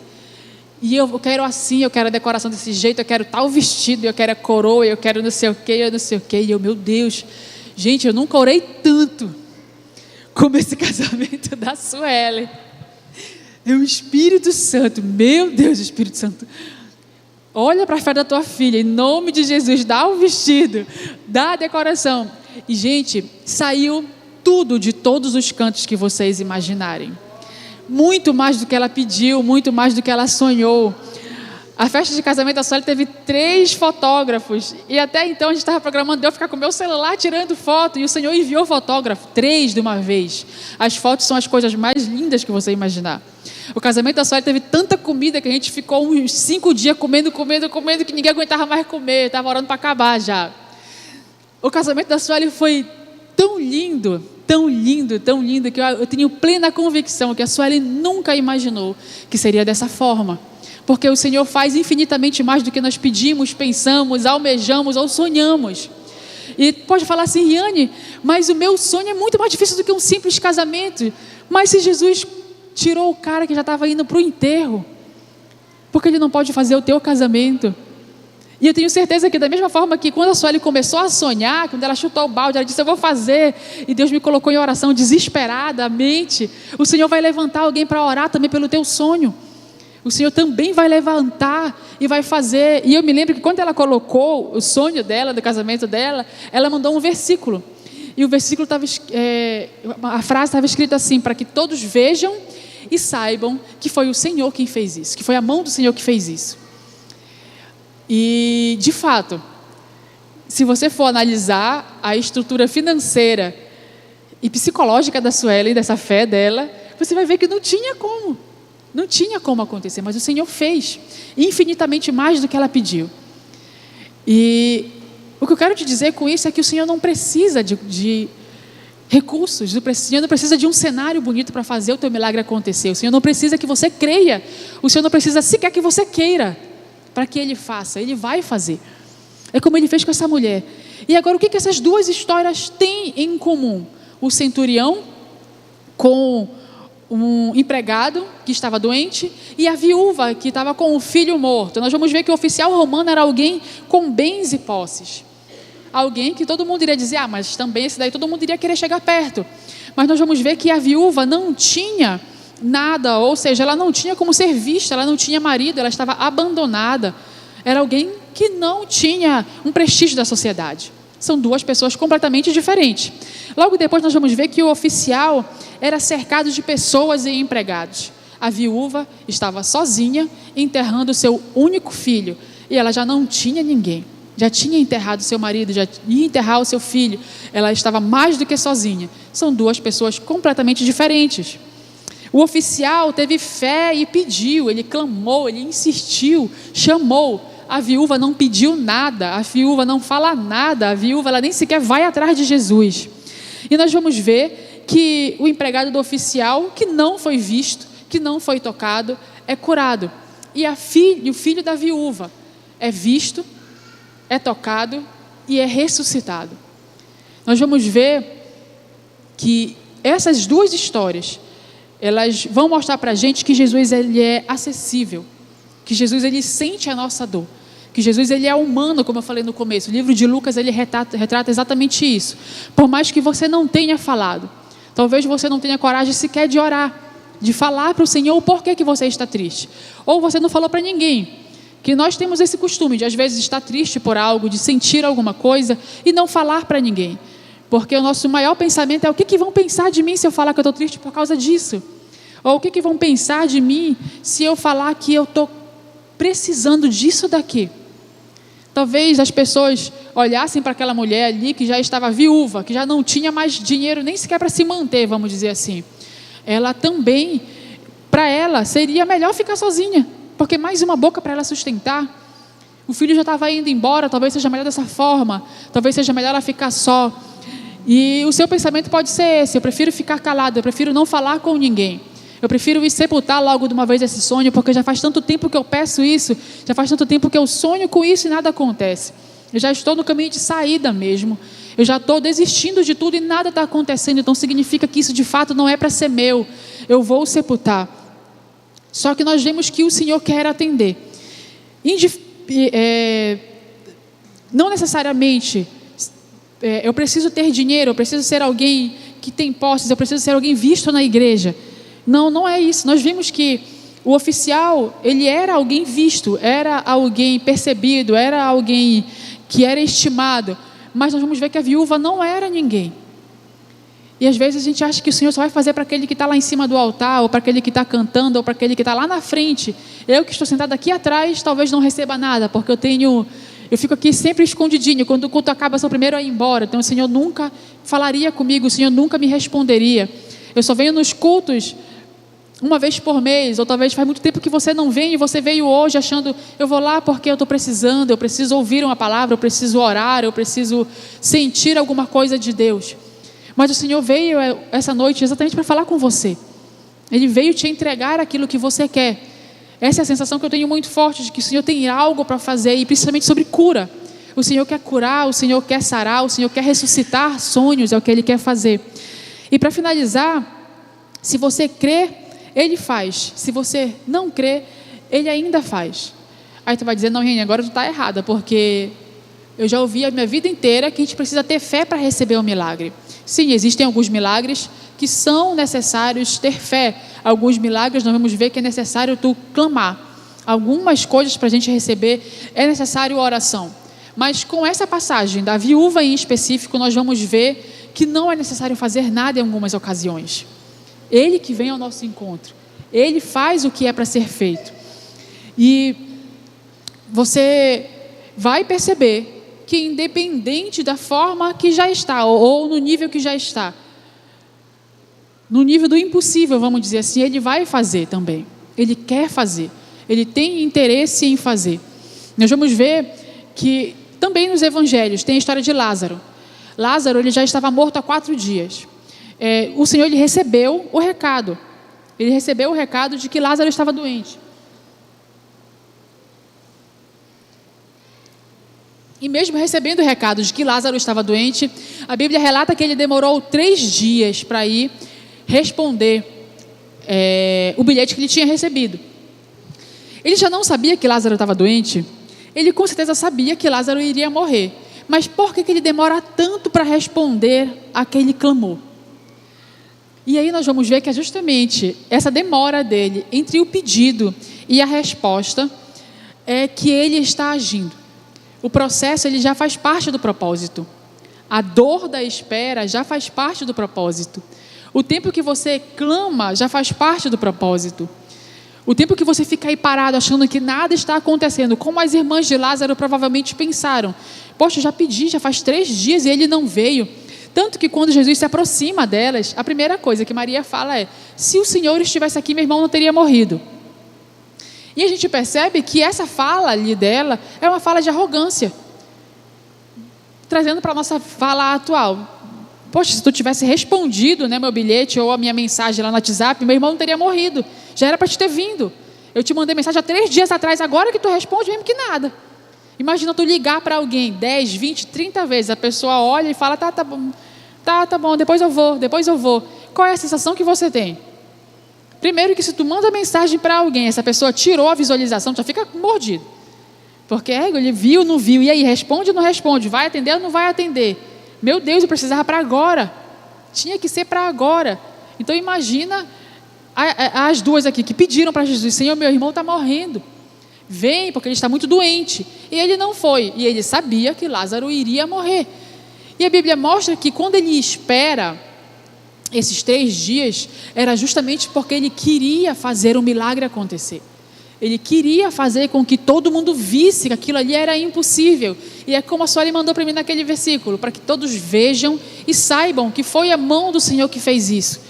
E eu quero assim, eu quero a decoração desse jeito, eu quero tal vestido, eu quero a coroa, eu quero não sei o quê, eu não sei o quê. E eu: meu Deus, gente, eu nunca orei tanto como esse casamento da Sueli. É o Espírito Santo, meu Deus, Espírito Santo. Olha para a fé da tua filha, em nome de Jesus, dá o vestido, dá a decoração. E, gente, saiu tudo de todos os cantos que vocês imaginarem. Muito mais do que ela pediu, muito mais do que ela sonhou. A festa de casamento da Sueli teve 3 fotógrafos. E até então a gente estava programando eu ficar com o meu celular tirando foto. E o Senhor enviou fotógrafo, 3 de uma vez. As fotos são as coisas mais lindas que você imaginar. O casamento da Sueli teve tanta comida que a gente ficou uns 5 dias comendo, que ninguém aguentava mais comer. Estava orando para acabar já. O casamento da Sueli foi tão lindo, que eu tenho plena convicção que a Sueli nunca imaginou que seria dessa forma. Porque o Senhor faz infinitamente mais do que nós pedimos, pensamos, almejamos ou sonhamos. E pode falar assim: Riane, mas o meu sonho é muito mais difícil do que um simples casamento. Mas se Jesus tirou o cara que já estava indo para o enterro, por que Ele não pode fazer o teu casamento? E eu tenho certeza que da mesma forma que quando a Sueli começou a sonhar, quando ela chutou o balde, ela disse: eu vou fazer, e Deus me colocou em oração desesperadamente, o Senhor vai levantar alguém para orar também pelo teu sonho. O Senhor também vai levantar e vai fazer. E eu me lembro que quando ela colocou o sonho dela, do casamento dela, ela mandou um versículo. E o versículo estava, a frase estava escrita assim: para que todos vejam e saibam que foi o Senhor quem fez isso, que foi a mão do Senhor que fez isso. E, de fato, se você for analisar a estrutura financeira e psicológica da Sueli, dessa fé dela, você vai ver que não tinha como acontecer, mas o Senhor fez infinitamente mais do que ela pediu. E o que eu quero te dizer com isso é que o Senhor não precisa de recursos, o Senhor não precisa de um cenário bonito para fazer o teu milagre acontecer. O Senhor não precisa que você creia, o Senhor não precisa sequer que você queira para que Ele faça. Ele vai fazer. É como Ele fez com essa mulher. E agora, o que essas duas histórias têm em comum? O centurião com um empregado que estava doente e a viúva que estava com o filho morto. Nós vamos ver que o oficial romano era alguém com bens e posses. Alguém que todo mundo iria dizer: mas também esse daí todo mundo iria querer chegar perto. Mas nós vamos ver que a viúva não tinha nada, ou seja, ela não tinha como ser vista, ela não tinha marido, ela estava abandonada. Era alguém que não tinha um prestígio da sociedade. São duas pessoas completamente diferentes. Logo depois nós vamos ver que o oficial era cercado de pessoas e empregados. A viúva estava sozinha, enterrando o seu único filho. e ela já não tinha ninguém. Já tinha enterrado seu marido, já ia enterrar o seu filho. Ela estava mais do que sozinha. São duas pessoas completamente diferentes. O oficial teve fé e pediu, ele clamou, ele insistiu, chamou. A viúva não pediu nada, a viúva não fala nada, a viúva ela nem sequer vai atrás de Jesus. E nós vamos ver que o empregado do oficial, que não foi visto, que não foi tocado, é curado. E o filho da viúva é visto, é tocado e é ressuscitado. Nós vamos ver que essas duas histórias, elas vão mostrar para a gente que Jesus ele é acessível, que Jesus ele sente a nossa dor, que Jesus ele é humano, como eu falei no começo. O livro de Lucas ele retrata exatamente isso. Por mais que você não tenha falado, talvez você não tenha coragem sequer de orar, de falar para o Senhor o porquê que você está triste, ou você não falou para ninguém. Que nós temos esse costume de às vezes estar triste por algo, de sentir alguma coisa e não falar para ninguém, porque o nosso maior pensamento é o que vão pensar de mim se eu falar que eu estou triste por causa disso, ou o que vão pensar de mim se eu falar que eu estou precisando disso daqui. Talvez as pessoas olhassem para aquela mulher ali que já estava viúva, que já não tinha mais dinheiro nem sequer para se manter, vamos dizer assim. Ela também, para ela, seria melhor ficar sozinha, porque mais uma boca para ela sustentar. O filho já estava indo embora, talvez seja melhor dessa forma, talvez seja melhor ela ficar só. E o seu pensamento pode ser esse: eu prefiro ficar calado, eu prefiro não falar com ninguém, eu prefiro ir sepultar logo de uma vez esse sonho, porque já faz tanto tempo que eu peço isso, já faz tanto tempo que eu sonho com isso e nada acontece. Eu já estou no caminho de saída mesmo, eu já estou desistindo de tudo e nada está acontecendo, então significa que isso de fato não é para ser meu, eu vou sepultar. Só que nós vemos que o Senhor quer atender. Não necessariamente eu preciso ter dinheiro, eu preciso ser alguém que tem posses, eu preciso ser alguém visto na igreja. Não, não é isso. Nós vimos que o oficial, ele era alguém visto, era alguém percebido, era alguém que era estimado, mas nós vamos ver que a viúva não era ninguém. E às vezes a gente acha que o Senhor só vai fazer para aquele que está lá em cima do altar, ou para aquele que está cantando, ou para aquele que está lá na frente. Eu que estou sentado aqui atrás, talvez não receba nada, porque eu fico aqui sempre escondidinho, quando o culto acaba, sou o primeiro a ir embora. Então o Senhor nunca falaria comigo, o Senhor nunca me responderia. Eu só venho nos cultos uma vez por mês, ou talvez faz muito tempo que você não vem, e você veio hoje achando, eu vou lá porque eu estou precisando, eu preciso ouvir uma palavra, eu preciso orar, eu preciso sentir alguma coisa de Deus. Mas o Senhor veio essa noite exatamente para falar com você. Ele veio te entregar aquilo que você quer. Essa é a sensação que eu tenho muito forte, de que o Senhor tem algo para fazer, e principalmente sobre cura. O Senhor quer curar, o Senhor quer sarar, o Senhor quer ressuscitar sonhos, é o que Ele quer fazer. E para finalizar, se você crê, Ele faz. Se você não crê, Ele ainda faz. Aí tu vai dizer, não, Reni, agora tu está errada, porque eu já ouvi a minha vida inteira que a gente precisa ter fé para receber o milagre. Sim, existem alguns milagres que são necessários ter fé. Alguns milagres nós vamos ver que é necessário tu clamar. Algumas coisas para a gente receber é necessário oração. Mas com essa passagem da viúva em específico, nós vamos ver que não é necessário fazer nada em algumas ocasiões. Ele que vem ao nosso encontro. Ele faz o que é para ser feito. E você vai perceber que independente da forma que já está, ou no nível que já está, no nível do impossível, vamos dizer assim, Ele vai fazer também. Ele quer fazer. Ele tem interesse em fazer. Nós vamos ver que também nos evangelhos tem a história de Lázaro. Lázaro, ele já estava morto há 4 dias. O Senhor, Ele recebeu o recado. Ele recebeu o recado de que Lázaro estava doente. E mesmo recebendo o recado de que Lázaro estava doente, a Bíblia relata que ele demorou 3 dias para ir responder o bilhete que ele tinha recebido. Ele já não sabia que Lázaro estava doente? Ele com certeza sabia que Lázaro iria morrer. Mas por que ele demora tanto para responder aquele clamor? E aí nós vamos ver que é justamente essa demora dele entre o pedido e a resposta é que ele está agindo. O processo, ele já faz parte do propósito. A dor da espera já faz parte do propósito. O tempo que você clama já faz parte do propósito. O tempo que você fica aí parado achando que nada está acontecendo, como as irmãs de Lázaro provavelmente pensaram. Poxa, já pedi, já faz 3 dias e ele não veio. Tanto que quando Jesus se aproxima delas, a primeira coisa que Maria fala é: se o Senhor estivesse aqui, meu irmão não teria morrido. E a gente percebe que essa fala ali dela é uma fala de arrogância, trazendo para a nossa fala atual. Poxa, se tu tivesse respondido, né, meu bilhete ou a minha mensagem lá no WhatsApp, meu irmão não teria morrido. Já era para te ter vindo. Eu te mandei mensagem há 3 dias atrás, agora que tu responde, mesmo que nada. Imagina tu ligar para alguém 10, 20, 30 vezes, a pessoa olha e fala: tá bom, tá bom, depois eu vou. Qual é a sensação que você tem? Primeiro que se tu manda mensagem para alguém, essa pessoa tirou a visualização, tu já fica mordido. Porque ele viu, não viu, e aí, responde ou não responde? Vai atender ou não vai atender? Meu Deus, eu precisava para agora. Tinha que ser para agora. Então imagina as duas aqui que pediram para Jesus: Senhor, meu irmão está morrendo. Vem, porque ele está muito doente. E ele não foi. E ele sabia que Lázaro iria morrer. E a Bíblia mostra que quando ele espera esses 3 dias, era justamente porque ele queria fazer o milagre acontecer. Ele queria fazer com que todo mundo visse que aquilo ali era impossível. E é como a Sueli mandou para mim naquele versículo: para que todos vejam e saibam que foi a mão do Senhor que fez isso.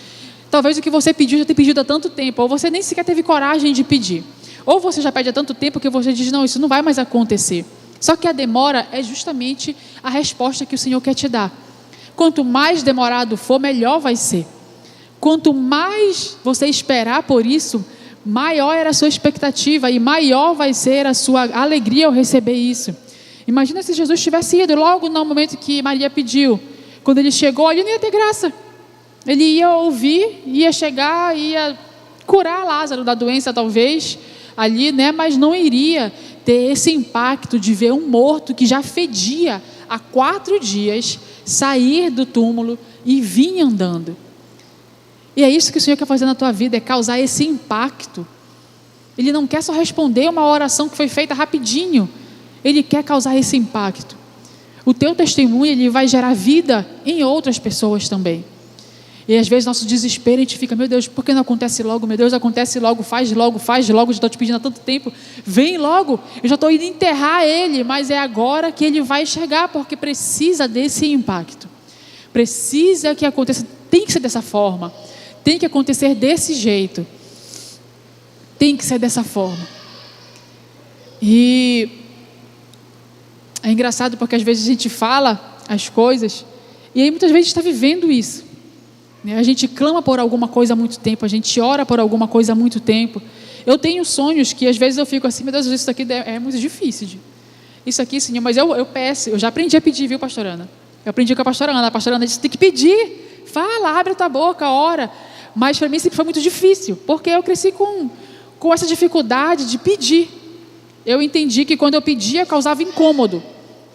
Talvez o que você pediu já tenha pedido há tanto tempo, ou você nem sequer teve coragem de pedir. Ou você já pede há tanto tempo que você diz: não, isso não vai mais acontecer. Só que a demora é justamente a resposta que o Senhor quer te dar. Quanto mais demorado for, melhor vai ser. Quanto mais você esperar por isso, maior era a sua expectativa e maior vai ser a sua alegria ao receber isso. Imagina se Jesus tivesse ido logo no momento que Maria pediu. Quando ele chegou, ele não ia ter graça. Ele ia ouvir, ia chegar, ia curar Lázaro da doença talvez ali, né? Mas não iria ter esse impacto de ver um morto que já fedia há 4 dias sair do túmulo e vir andando. E é isso que o Senhor quer fazer na tua vida, é causar esse impacto. Ele não quer só responder uma oração que foi feita rapidinho. Ele quer causar esse impacto. O teu testemunho, ele vai gerar vida em outras pessoas também. E às vezes nosso desespero, a gente fica: meu Deus, por que não acontece logo? Meu Deus, acontece logo, faz logo, já estou te pedindo há tanto tempo. Vem logo, eu já estou indo enterrar ele, mas é agora que ele vai chegar, porque precisa desse impacto. Precisa que aconteça, tem que ser dessa forma. Tem que acontecer desse jeito. Tem que ser dessa forma. E é engraçado porque às vezes a gente fala as coisas e aí muitas vezes a gente está vivendo isso. A gente clama por alguma coisa há muito tempo, a gente ora por alguma coisa há muito tempo. Eu tenho sonhos que às vezes eu fico assim: meu Deus, isso aqui é muito difícil. Isso aqui, Senhor, mas eu peço, eu já aprendi a pedir, viu, pastora Ana? Eu aprendi com a pastora Ana disse: tem que pedir, fala, abre a tua boca, ora. Mas para mim sempre foi muito difícil, porque eu cresci com essa dificuldade de pedir. Eu entendi que quando eu pedia causava incômodo.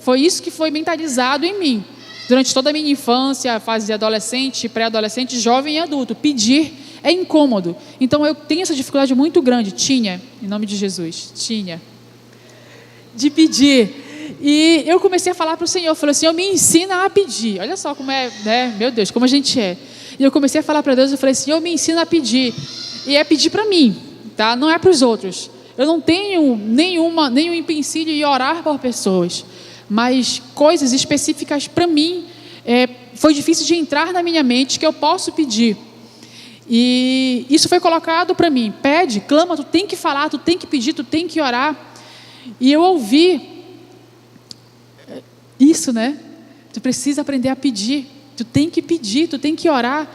Foi isso que foi mentalizado em mim. Durante toda a minha infância, fase de adolescente, pré-adolescente, jovem e adulto, pedir é incômodo. Então eu tenho essa dificuldade muito grande, em nome de Jesus, de pedir. E eu comecei a falar para o Senhor, falei: Senhor, me ensina a pedir. Olha só como é, né? Meu Deus, como a gente é. E eu comecei a falar para Deus, eu falei: Senhor, me ensina a pedir. E é pedir para mim, tá? Não é para os outros. Eu não tenho nenhum empecilho em orar por pessoas, mas coisas específicas para mim, foi difícil de entrar na minha mente que eu posso pedir. E isso foi colocado para mim: pede, clama, tu tem que falar, tu tem que pedir, tu tem que orar. E eu ouvi isso, né? Tu precisa aprender a pedir, tu tem que pedir, tu tem que orar.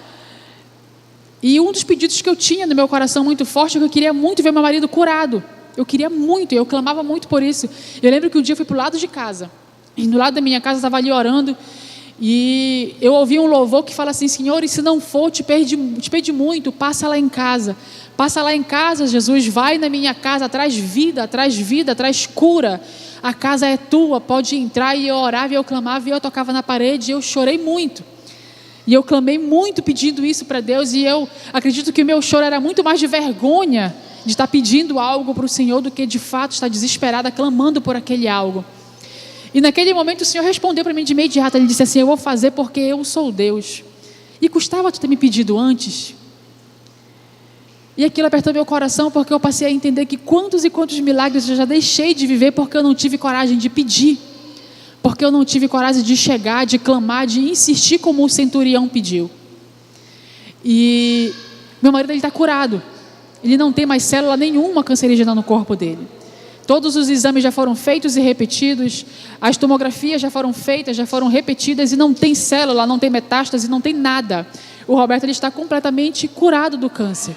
E um dos pedidos que eu tinha no meu coração muito forte é que eu queria muito ver meu marido curado. Eu queria muito, eu clamava muito por isso. Eu lembro que um dia eu fui para o lado de casa, e do lado da minha casa eu estava ali orando, e eu ouvi um louvor que fala assim: Senhor, e se não for, te pedi muito, passa lá em casa. Passa lá em casa, Jesus, vai na minha casa, traz vida, traz cura. A casa é tua, pode entrar. E eu orava, e eu clamava, e eu tocava na parede, e eu chorei muito. E eu clamei muito pedindo isso para Deus, e eu acredito que o meu choro era muito mais de vergonha de estar pedindo algo para o Senhor do que de fato estar desesperada, clamando por aquele algo. E naquele momento o Senhor respondeu para mim de imediato. Ele disse assim: eu vou fazer porque eu sou Deus. E custava tu ter me pedido antes? E aquilo apertou meu coração, porque eu passei a entender que quantos e quantos milagres eu já deixei de viver porque eu não tive coragem de pedir, porque eu não tive coragem de chegar, de clamar, de insistir como o centurião pediu. E meu marido está curado, ele não tem mais célula nenhuma cancerígena no corpo dele. Todos os exames já foram feitos e repetidos, as tomografias já foram feitas, já foram repetidas e não tem célula, não tem metástase, não tem nada. O Roberto ele está completamente curado do câncer.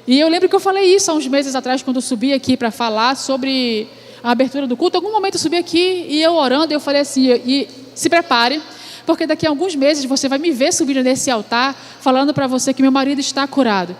E eu lembro que eu falei isso há uns meses atrás, quando eu subi aqui para falar sobre a abertura do culto. Em algum momento eu subi aqui e eu orando, eu falei assim, e se prepare, porque daqui a alguns meses você vai me ver subindo nesse altar, falando para você que meu marido está curado.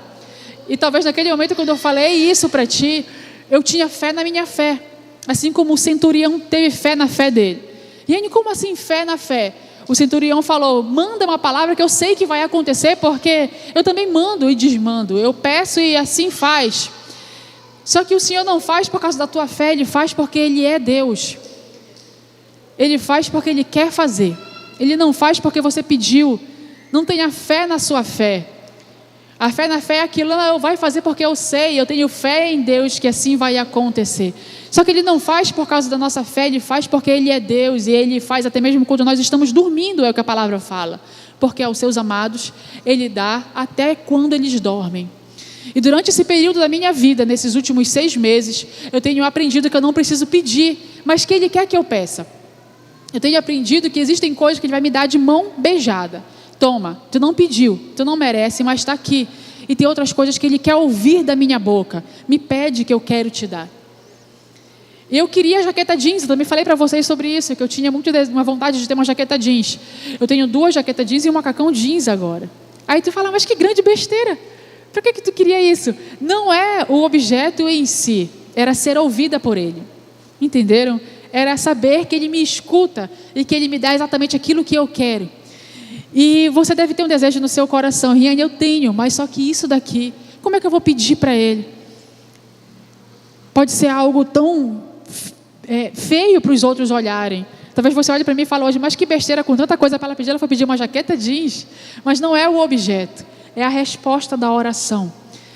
E talvez naquele momento, quando eu falei isso para ti, eu tinha fé na minha fé, assim como o centurião teve fé na fé dele. E aí, como assim fé na fé? O centurião falou, manda uma palavra que eu sei que vai acontecer, porque eu também mando e desmando, eu peço e assim faz. Só que o Senhor não faz por causa da tua fé, Ele faz porque Ele é Deus. Ele faz porque Ele quer fazer. Ele não faz porque você pediu. Não tenha fé na sua fé. A fé na fé é aquilo, eu vai fazer porque eu sei, eu tenho fé em Deus que assim vai acontecer. Só que Ele não faz por causa da nossa fé, Ele faz porque Ele é Deus, e Ele faz até mesmo quando nós estamos dormindo, é o que a palavra fala. Porque aos seus amados, Ele dá até quando eles dormem. E durante esse período da minha vida, nesses últimos 6 meses, eu tenho aprendido que eu não preciso pedir, mas que Ele quer que eu peça. Eu tenho aprendido que existem coisas que Ele vai me dar de mão beijada. Toma, tu não pediu, tu não merece, mas está aqui. E tem outras coisas que Ele quer ouvir da minha boca. Me pede que eu quero te dar. Eu queria jaqueta jeans, eu também falei para vocês sobre isso, que eu tinha muito uma vontade de ter uma jaqueta jeans. Eu tenho 2 jaquetas jeans e um macacão jeans agora. Aí tu fala, mas que grande besteira. Por que tu queria isso? Não é o objeto em si, era ser ouvida por Ele. Entenderam? Era saber que Ele me escuta e que Ele me dá exatamente aquilo que eu quero. E você deve ter um desejo no seu coração, Riane, eu tenho, mas só que isso daqui, como é que eu vou pedir para Ele? Pode ser algo tão feio para os outros olharem. Talvez você olhe para mim e fale hoje, mas que besteira, com tanta coisa para ela pedir, ela foi pedir uma jaqueta jeans. Mas não é o objeto, é a resposta da oração.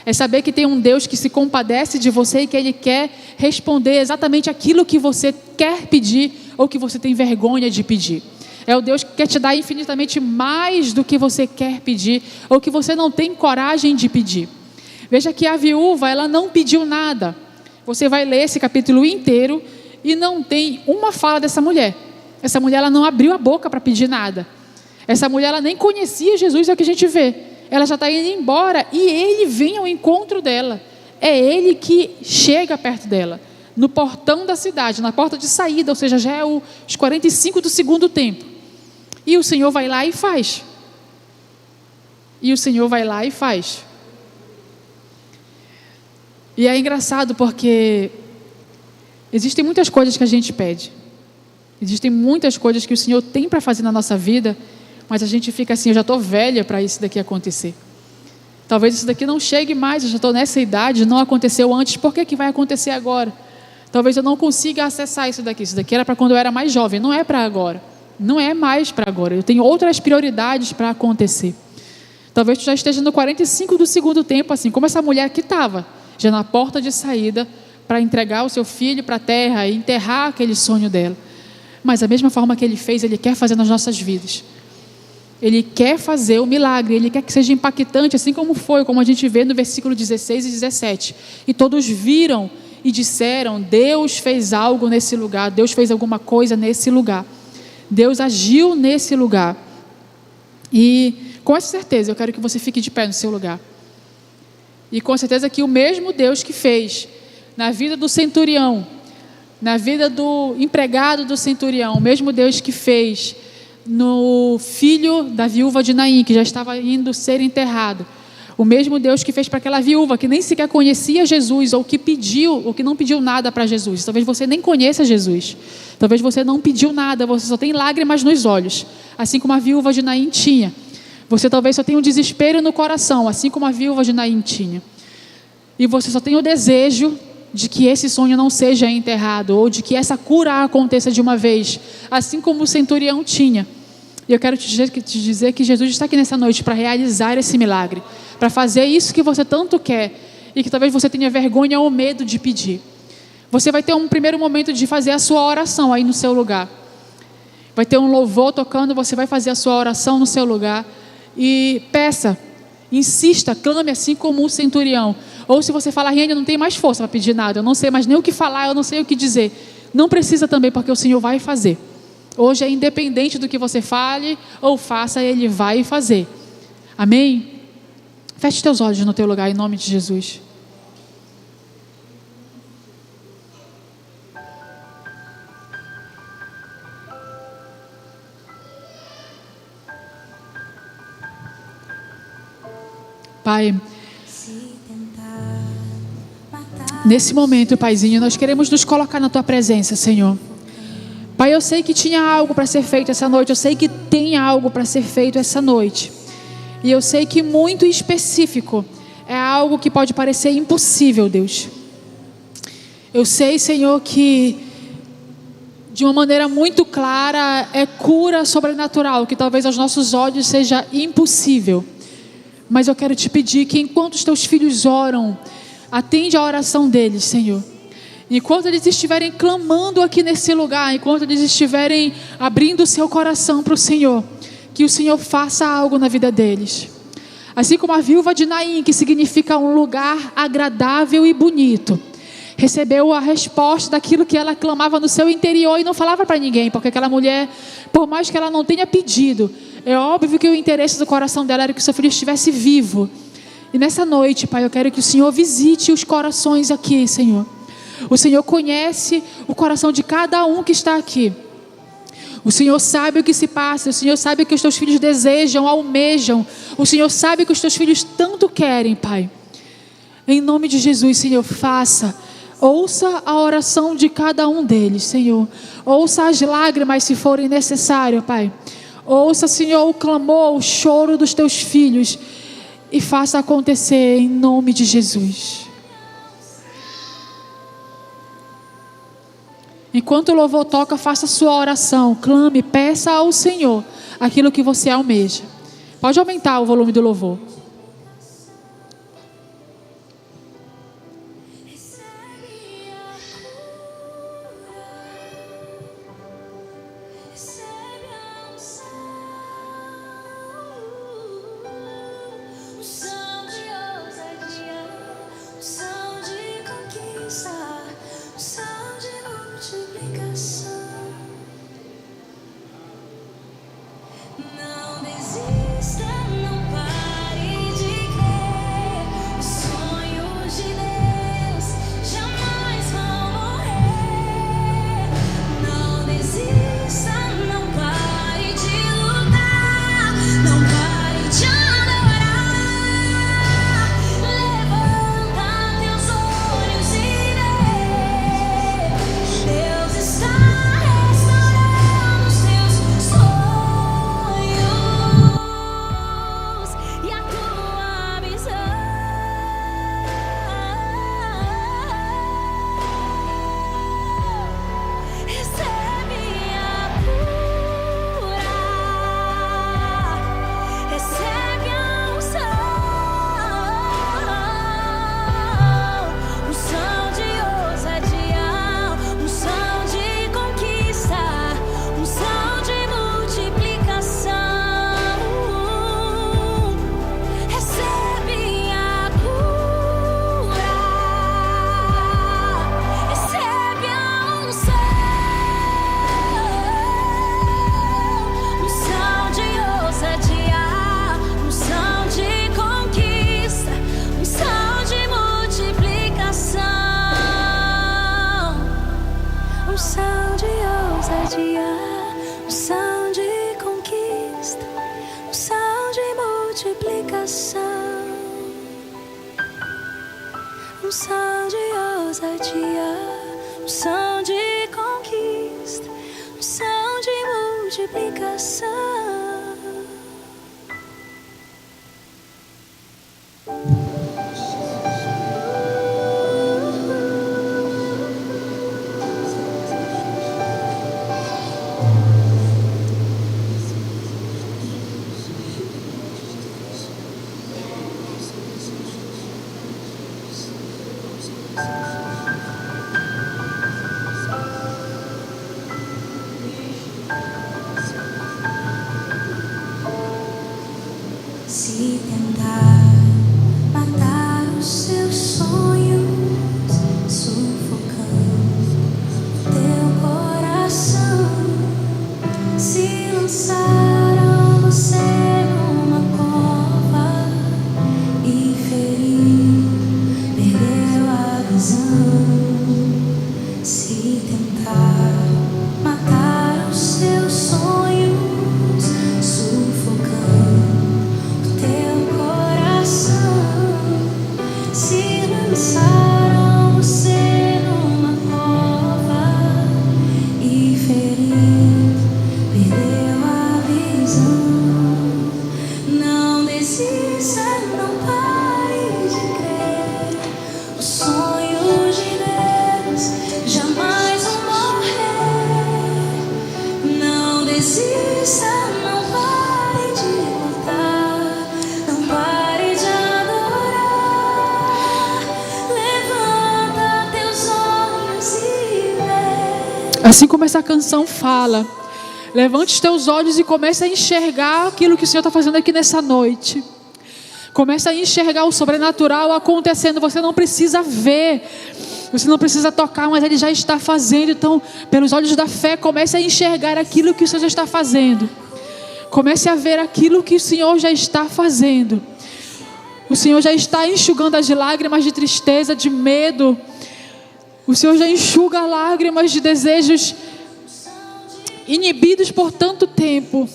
É saber que tem um Deus que se compadece de você e que Ele quer responder exatamente aquilo que você quer pedir ou que você tem vergonha de pedir. É o Deus que quer te dar infinitamente mais do que você quer pedir ou que você não tem coragem de pedir. Veja que a viúva, ela não pediu nada. Você vai ler esse capítulo inteiro e não tem uma fala dessa mulher. Essa mulher, ela não abriu a boca para pedir nada. Essa mulher, ela nem conhecia Jesus, é o que a gente vê. Ela já está indo embora e Ele vem ao encontro dela. É Ele que chega perto dela, no portão da cidade, na porta de saída, ou seja, já é os 45 do segundo tempo. E o Senhor vai lá e faz. E o Senhor vai lá e faz. E é engraçado porque existem muitas coisas que a gente pede. Existem muitas coisas que o Senhor tem para fazer na nossa vida, mas a gente fica assim, eu já estou velha para isso daqui acontecer. Talvez isso daqui não chegue mais, eu já estou nessa idade, não aconteceu antes, por que vai acontecer agora? Talvez eu não consiga acessar isso daqui era para quando eu era mais jovem, não é para agora. Não é mais para agora, eu tenho outras prioridades para acontecer. Talvez tu já esteja no 45 do segundo tempo, assim como essa mulher que estava, já na porta de saída, para entregar o seu filho para a terra e enterrar aquele sonho dela. Mas da mesma forma que Ele fez, Ele quer fazer nas nossas vidas. Ele quer fazer o milagre, Ele quer que seja impactante, assim como foi, como a gente vê no versículo 16 e 17. E todos viram e disseram, Deus fez algo nesse lugar, Deus fez alguma coisa nesse lugar. Deus agiu nesse lugar. E com essa certeza, eu quero que você fique de pé no seu lugar. E com certeza que o mesmo Deus que fez na vida do centurião, na vida do empregado do centurião, o mesmo Deus que fez no filho da viúva de Naim, que já estava indo ser enterrado, o mesmo Deus que fez para aquela viúva que nem sequer conhecia Jesus, ou que pediu, ou que não pediu nada para Jesus. Talvez você nem conheça Jesus, talvez você não pediu nada, você só tem lágrimas nos olhos, assim como a viúva de Naim tinha. Você talvez só tenha um desespero no coração, assim como a viúva de Naim tinha. E você só tem o desejo de que esse sonho não seja enterrado, ou de que essa cura aconteça de uma vez, assim como o centurião tinha. E eu quero te dizer que Jesus está aqui nessa noite para realizar esse milagre, para fazer isso que você tanto quer e que talvez você tenha vergonha ou medo de pedir. Você vai ter um primeiro momento de fazer a sua oração aí no seu lugar. Vai ter um louvor tocando, você vai fazer a sua oração no seu lugar e peça, insista, clame assim como o centurião. Ou se você falar, Riane, eu não tenho mais força para pedir nada, eu não sei mais nem o que falar, eu não sei o que dizer. Não precisa também, porque o Senhor vai fazer. Hoje é independente do que você fale ou faça, Ele vai fazer. Amém? Feche teus olhos no teu lugar, em nome de Jesus. Pai, nesse momento, Paizinho, nós queremos nos colocar na Tua presença, Senhor. Pai, eu sei que tinha algo para ser feito essa noite, eu sei que tem algo para ser feito essa noite. E eu sei que muito específico é algo que pode parecer impossível, Deus. Eu sei, Senhor, que de uma maneira muito clara é cura sobrenatural, que talvez aos nossos olhos seja impossível. Mas eu quero te pedir que enquanto os teus filhos oram, atende a oração deles, Senhor. Enquanto eles estiverem clamando aqui nesse lugar, enquanto eles estiverem abrindo o seu coração para o Senhor, que o Senhor faça algo na vida deles. Assim como a viúva de Naim, que significa um lugar agradável e bonito, recebeu a resposta daquilo que ela clamava no seu interior e não falava para ninguém, porque aquela mulher, por mais que ela não tenha pedido, é óbvio que o interesse do coração dela era que o seu filho estivesse vivo. E nessa noite, Pai, eu quero que o Senhor visite os corações aqui, Senhor. O Senhor conhece o coração de cada um que está aqui. O Senhor sabe o que se passa, o Senhor sabe o que os teus filhos desejam, almejam. O Senhor sabe o que os teus filhos tanto querem, Pai. Em nome de Jesus, Senhor, faça. Ouça a oração de cada um deles, Senhor. Ouça as lágrimas se forem necessário, Pai. Ouça, Senhor, o clamor, o choro dos teus filhos e faça acontecer em nome de Jesus. Enquanto o louvor toca, faça a sua oração, clame, peça ao Senhor aquilo que você almeja. Pode aumentar o volume do louvor. Não desista, não pare de crer. Os sonhos de Deus jamais vão morrer. Não desista, não pare de lutar, não pare de adorar. Levanta teus olhos e vê. Deus está restaurando os teus sonhos e a tua visão. Recebe a cura, recebe a unção de ousadia, unção de conquista, unção de multiplicação. Recebe a cura, recebe a unção de ousadia, unção de conquista, unção de multiplicação. Unção de ousadia, unção de conquista, unção de multiplicação. Unção de ousadia, unção de conquista, unção de multiplicação. Se tentar matar os seus sonhos, sufocando teu coração, se lançaram você numa cova e feriu, perdeu a visão. Se tentar matar os seus sonhos, sufocando teu coração, se lançaram você numa cova e feriu, perdeu a visão. Não desista, não pare de crer. Os sonhos de Deus jamais vão morrer. Não desista, não pare de lutar, não pare de adorar. Levanta teus olhos e vê. Assim como essa canção fala, levante os teus olhos e comece a enxergar aquilo que o Senhor está fazendo aqui nessa noite. Comece a enxergar o sobrenatural acontecendo. Você não precisa ver, você não precisa tocar, mas Ele já está fazendo. Então, pelos olhos da fé, comece a enxergar aquilo que o Senhor já está fazendo. Comece a ver aquilo que o Senhor já está fazendo. O Senhor já está enxugando as lágrimas de tristeza, de medo. O Senhor já enxuga lágrimas de desejos inibidos por tanto tempo.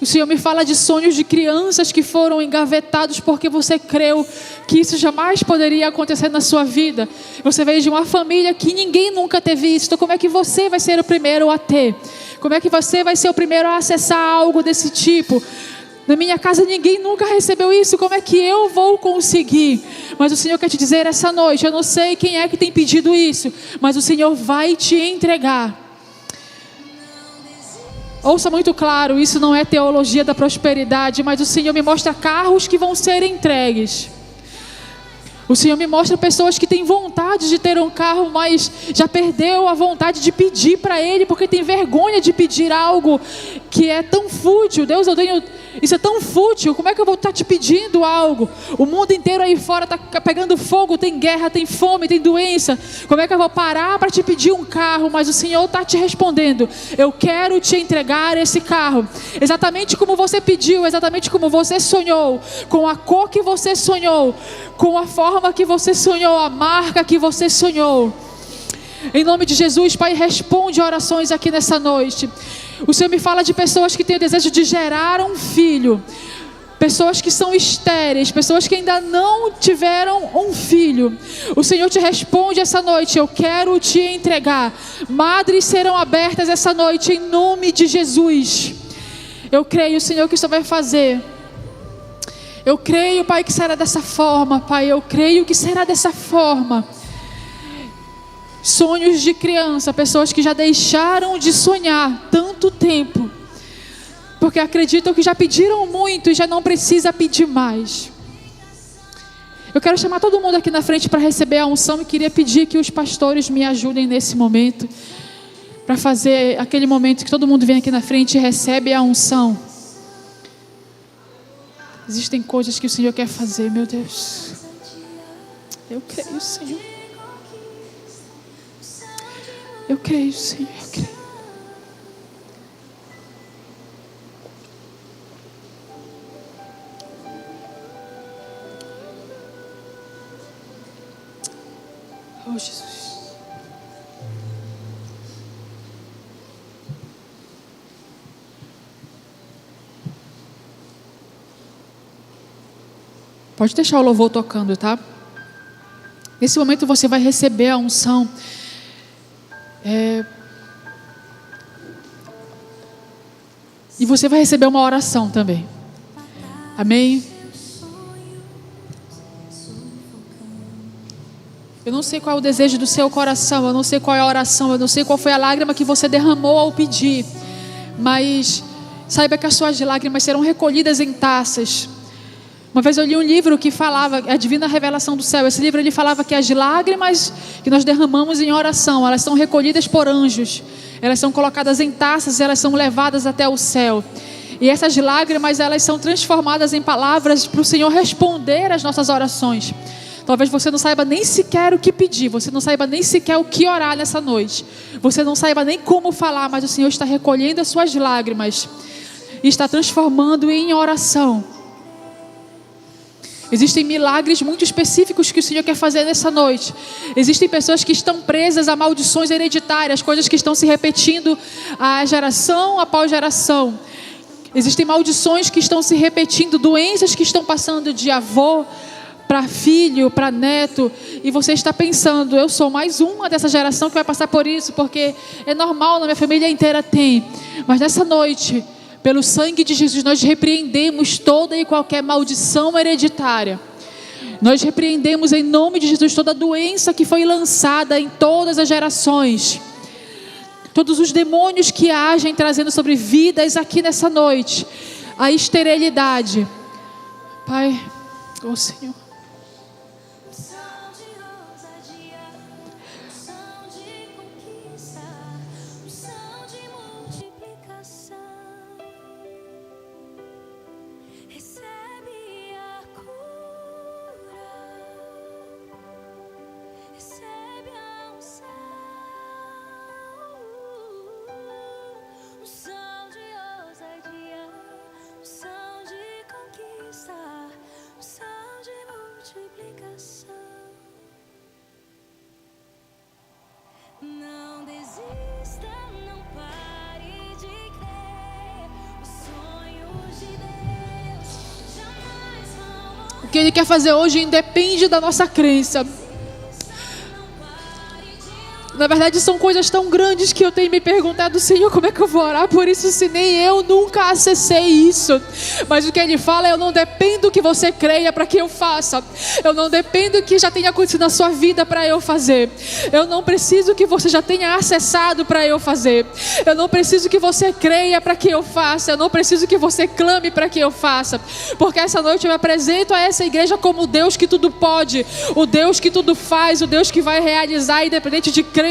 O Senhor me fala de sonhos de crianças que foram engavetados porque você creu que isso jamais poderia acontecer na sua vida. Você veio de uma família que ninguém nunca teve isso. Então como é que você vai ser o primeiro a ter? Como é que você vai ser o primeiro a acessar algo desse tipo? Na minha casa ninguém nunca recebeu isso. Como é que eu vou conseguir? Mas o Senhor quer te dizer essa noite, eu não sei quem é que tem pedido isso, mas o Senhor vai te entregar. Ouça muito claro, isso não é teologia da prosperidade, mas o Senhor me mostra carros que vão ser entregues. O Senhor me mostra pessoas que têm vontade de ter um carro, mas já perdeu a vontade de pedir para Ele, porque tem vergonha de pedir algo que é tão fútil. Deus, isso é tão fútil, como é que eu vou estar te pedindo algo? O mundo inteiro aí fora está pegando fogo, tem guerra, tem fome, tem doença. Como é que eu vou parar para te pedir um carro? Mas o Senhor está te respondendo, eu quero te entregar esse carro. Exatamente como você pediu, exatamente como você sonhou, com a cor que você sonhou, com a forma que você sonhou, a marca que você sonhou. Em nome de Jesus, Pai, responde orações aqui nessa noite. O Senhor me fala de pessoas que têm o desejo de gerar um filho, pessoas que são estéreis, pessoas que ainda não tiveram um filho. O Senhor te responde essa noite, eu quero te entregar. Madres serão abertas essa noite em nome de Jesus. Eu creio, Senhor, que o Senhor vai fazer. Eu creio, Pai, que será dessa forma, Pai. Eu creio que será dessa forma. Sonhos de criança, pessoas que já deixaram de sonhar tanto tempo, porque acreditam que já pediram muito e já não precisa pedir mais. Eu quero chamar todo mundo aqui na frente para receber a unção e queria pedir que os pastores me ajudem nesse momento, para fazer aquele momento que todo mundo vem aqui na frente e recebe a unção. Existem coisas que o Senhor quer fazer, meu Deus. Eu creio, Senhor. Eu creio, Senhor, eu creio. Oh, Jesus. Pode deixar o louvor tocando, tá? Nesse momento você vai receber a unção. E você vai receber uma oração também. Amém? Eu não sei qual é o desejo do seu coração, eu não sei qual é a oração, eu não sei qual foi a lágrima que você derramou ao pedir, mas saiba que as suas lágrimas serão recolhidas em taças. Uma vez eu li um livro que falava, a Divina Revelação do Céu. Esse livro ele falava que as lágrimas que nós derramamos em oração, elas são recolhidas por anjos. Elas são colocadas em taças e elas são levadas até o céu. E essas lágrimas, elas são transformadas em palavras para o Senhor responder às nossas orações. Talvez você não saiba nem sequer o que pedir, você não saiba nem sequer o que orar nessa noite. Você não saiba nem como falar, mas o Senhor está recolhendo as suas lágrimas e está transformando em oração. Existem milagres muito específicos que o Senhor quer fazer nessa noite. Existem pessoas que estão presas a maldições hereditárias, coisas que estão se repetindo a geração após geração. Existem maldições que estão se repetindo, doenças que estão passando de avô para filho, para neto, e você está pensando, eu sou mais uma dessa geração que vai passar por isso, porque é normal, na minha família inteira tem. Mas nessa noite, pelo sangue de Jesus, nós repreendemos toda e qualquer maldição hereditária. Nós repreendemos em nome de Jesus toda doença que foi lançada em todas as gerações. Todos os demônios que agem trazendo sobre vidas aqui nessa noite. A esterilidade. Pai, ó Senhor. Não desista, não pare de crer. Os sonhos de Deus jamais vão morrer. O que Ele quer fazer hoje independe da nossa crença. Na verdade, são coisas tão grandes que eu tenho me perguntado, Senhor, como é que eu vou orar por isso se nem eu nunca acessei isso? Mas o que Ele fala é, eu não dependo que você creia para que eu faça. Eu não dependo que já tenha acontecido na sua vida para eu fazer. Eu não preciso que você já tenha acessado para eu fazer. Eu não preciso que você creia para que eu faça. Eu não preciso que você clame para que eu faça. Porque essa noite eu me apresento a essa igreja como o Deus que tudo pode, o Deus que tudo faz, o Deus que vai realizar independente de crença.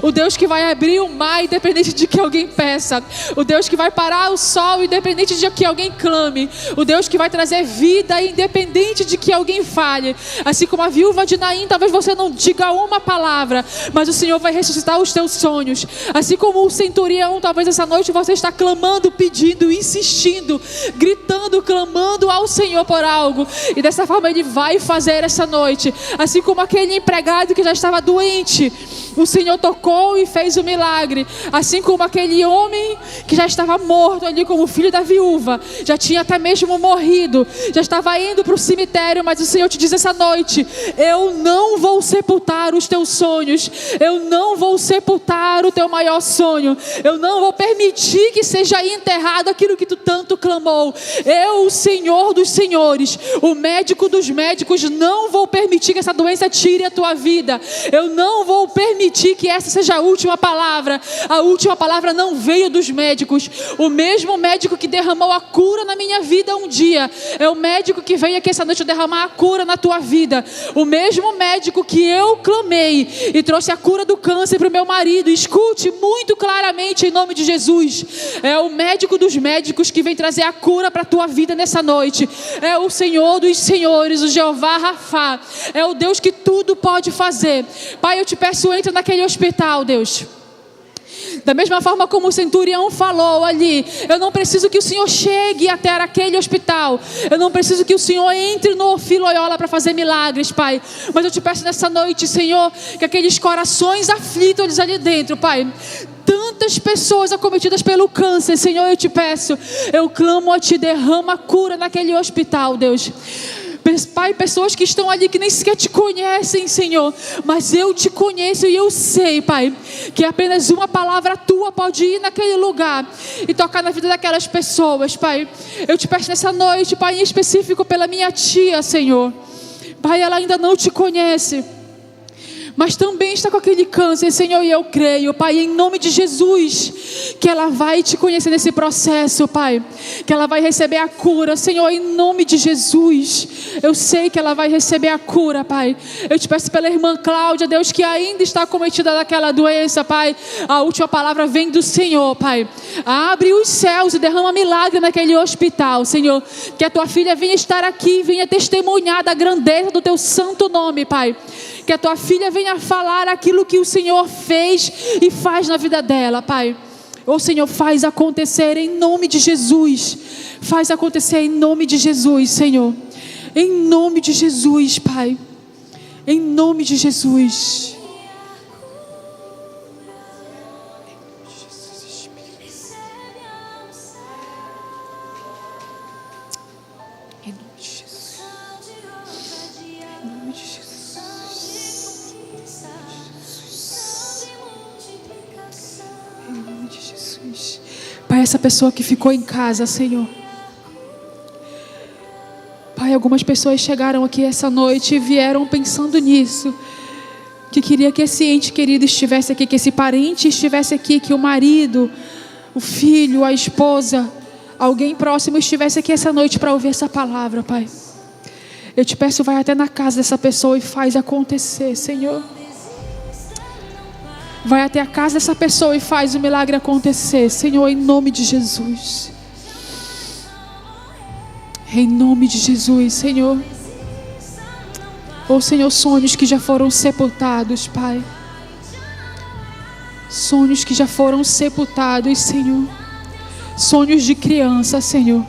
O Deus que vai abrir o mar independente de que alguém peça. O Deus que vai parar o sol independente de que alguém clame. O Deus que vai trazer vida independente de que alguém fale. Assim como a viúva de Naim, talvez você não diga uma palavra, mas o Senhor vai ressuscitar os teus sonhos. Assim como o centurião, talvez essa noite você está clamando, pedindo, insistindo, gritando, clamando ao Senhor por algo. E dessa forma Ele vai fazer essa noite. Assim como aquele empregado que já estava doente, o Senhor tocou e fez o milagre. Assim como aquele homem que já estava morto ali como filho da viúva, já tinha até mesmo morrido, já estava indo para o cemitério, mas o Senhor te diz essa noite, eu não vou sepultar os teus sonhos, eu não vou sepultar o teu maior sonho, eu não vou permitir que seja enterrado aquilo que tu tanto clamou. Eu, o Senhor dos senhores, o médico dos médicos, não vou permitir que essa doença tire a tua vida. Eu não vou permitir que essa seja a última palavra. A última palavra não veio dos médicos. O mesmo médico que derramou a cura na minha vida um dia é o médico que veio aqui essa noite derramar a cura na tua vida. O mesmo médico que eu clamei e trouxe a cura do câncer para o meu marido, escute muito claramente em nome de Jesus, é o médico dos médicos que vem trazer a cura para a tua vida nessa noite. É o Senhor dos senhores, o Jeová Rafá, é o Deus que tudo pode fazer. Pai, eu te peço, entra naquele hospital, Deus. Da mesma forma como o centurião falou ali, eu não preciso que o Senhor chegue até aquele hospital, eu não preciso que o Senhor entre no Filoiola para fazer milagres, Pai, mas eu te peço nessa noite, Senhor, que aqueles corações aflitos ali dentro, Pai, tantas pessoas acometidas pelo câncer, Senhor, eu te peço, eu clamo a Ti, derrama cura naquele hospital, Deus. Pai, pessoas que estão ali que nem sequer te conhecem, Senhor, mas eu te conheço e eu sei, Pai, que apenas uma palavra Tua pode ir naquele lugar e tocar na vida daquelas pessoas, Pai. Eu te peço nessa noite, Pai, em específico pela minha tia, Senhor. Pai, ela ainda não te conhece, mas também está com aquele câncer, Senhor, e eu creio, Pai, em nome de Jesus, que ela vai te conhecer nesse processo, Pai, que ela vai receber a cura, Senhor, em nome de Jesus. Eu sei que ela vai receber a cura, Pai. Eu te peço pela irmã Cláudia, Deus, que ainda está acometida daquela doença, Pai. A última palavra vem do Senhor, Pai. Abre os céus e derrama milagre naquele hospital, Senhor. Que a tua filha venha estar aqui, venha testemunhar da grandeza do teu santo nome, Pai. Que a tua filha venha falar aquilo que o Senhor fez e faz na vida dela, Pai. Ô Senhor, faz acontecer em nome de Jesus. Faz acontecer em nome de Jesus, Senhor. Em nome de Jesus, Pai. Em nome de Jesus. Pai, essa pessoa que ficou em casa, Senhor. Pai, algumas pessoas chegaram aqui essa noite e vieram pensando nisso. Que queria que esse ente querido estivesse aqui, que esse parente estivesse aqui, que o marido, o filho, a esposa, alguém próximo estivesse aqui essa noite para ouvir essa palavra, Pai. Eu te peço, vai até na casa dessa pessoa e faz acontecer, Senhor. Vai até a casa dessa pessoa e faz o milagre acontecer, Senhor, em nome de Jesus. Em nome de Jesus, Senhor. Oh, Senhor, sonhos que já foram sepultados, Pai. Sonhos que já foram sepultados, Senhor. Sonhos de criança, Senhor.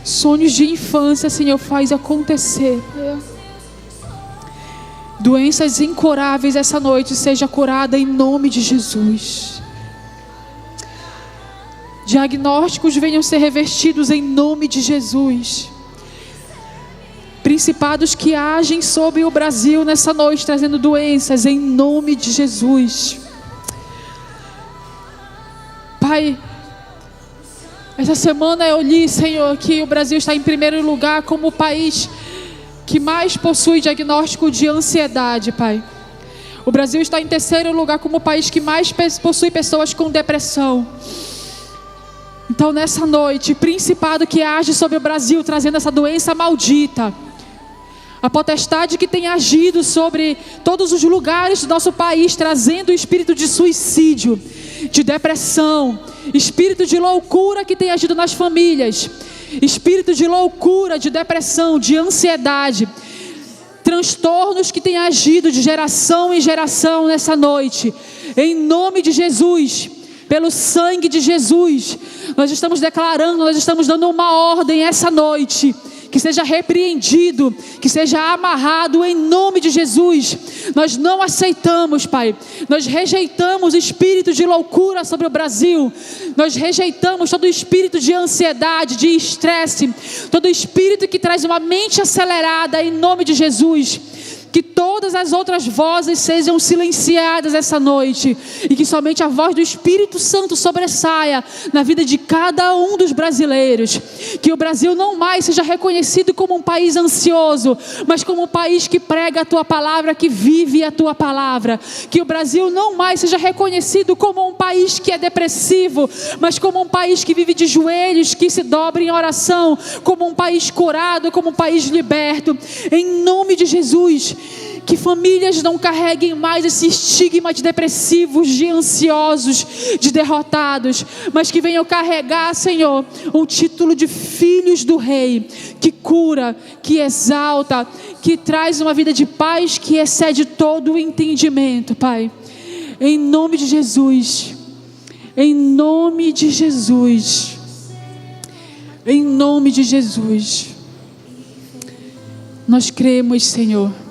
Sonhos de infância, Senhor, faz acontecer. Doenças incuráveis essa noite seja curada em nome de Jesus. Diagnósticos venham ser revestidos em nome de Jesus. Principados que agem sobre o Brasil nessa noite, trazendo doenças em nome de Jesus. Pai, essa semana eu li, Senhor, que o Brasil está em primeiro lugar como o país que mais possui diagnóstico de ansiedade, Pai. O Brasil está em terceiro lugar como o país que mais possui pessoas com depressão. Então nessa noite, principado que age sobre o Brasil, trazendo essa doença maldita, a potestade que tem agido sobre todos os lugares do nosso país, trazendo o espírito de suicídio, de depressão, espírito de loucura que tem agido nas famílias, espírito de loucura, de depressão, de ansiedade, transtornos que têm agido de geração em geração nessa noite, em nome de Jesus, pelo sangue de Jesus, nós estamos declarando, nós estamos dando uma ordem essa noite, que seja repreendido, que seja amarrado em nome de Jesus. Nós não aceitamos, Pai, nós rejeitamos o espírito de loucura sobre o Brasil, nós rejeitamos todo o espírito de ansiedade, de estresse, todo o espírito que traz uma mente acelerada em nome de Jesus. Que todas as outras vozes sejam silenciadas essa noite e que somente a voz do Espírito Santo sobressaia na vida de cada um dos brasileiros. Que o Brasil não mais seja reconhecido como um país ansioso, mas como um país que prega a Tua palavra, que vive a Tua palavra. Que o Brasil não mais seja reconhecido como um país que é depressivo, mas como um país que vive de joelhos, que se dobra em oração, como um país curado, como um país liberto. Em nome de Jesus, que famílias não carreguem mais esse estigma de depressivos, de ansiosos, de derrotados, mas que venham carregar, Senhor, um título de filhos do Rei, que cura, que exalta, que traz uma vida de paz que excede todo o entendimento, Pai. Em nome de Jesus, em nome de Jesus, em nome de Jesus, nós cremos, Senhor.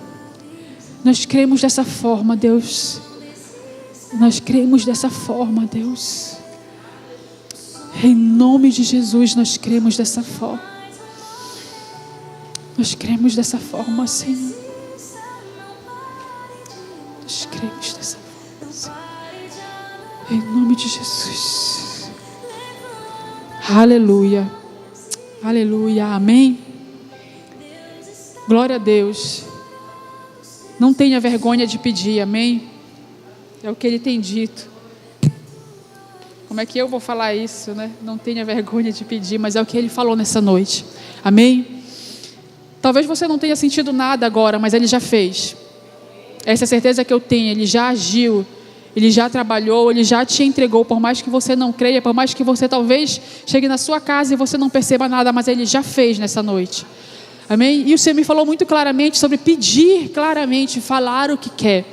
Nós cremos dessa forma, Deus. Nós cremos dessa forma, Deus. Em nome de Jesus, nós cremos dessa forma. Nós cremos dessa forma, Senhor. Nós cremos dessa forma, Senhor. Em nome de Jesus. Aleluia. Aleluia. Amém. Glória a Deus. Não tenha vergonha de pedir, amém? É o que Ele tem dito. Como é que eu vou falar isso, né? Não tenha vergonha de pedir, mas é o que Ele falou nessa noite, amém? Talvez você não tenha sentido nada agora, mas Ele já fez. Essa é a certeza que eu tenho. Ele já agiu, Ele já trabalhou, Ele já te entregou. Por mais que você não creia, por mais que você talvez chegue na sua casa e você não perceba nada, mas Ele já fez nessa noite, amém? E o Senhor me falou muito claramente sobre pedir claramente, falar o que quer.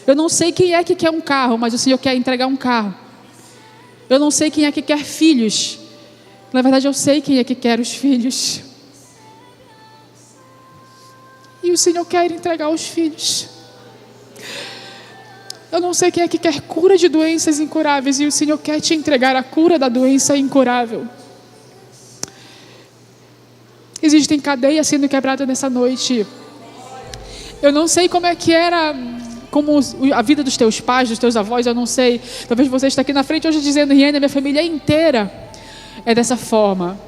Eu não sei quem é que quer um carro, mas o Senhor quer entregar um carro. Eu não sei quem é que quer filhos. Na verdade, eu sei quem é que quer os filhos. E o Senhor quer entregar os filhos. Eu não sei quem é que quer cura de doenças incuráveis. E o Senhor quer te entregar a cura da doença incurável. Existem cadeias sendo quebradas nessa noite. Eu não sei como é que era, como a vida dos teus pais, dos teus avós, eu não sei. Talvez você está aqui na frente hoje dizendo, Riane, minha família inteira é dessa forma.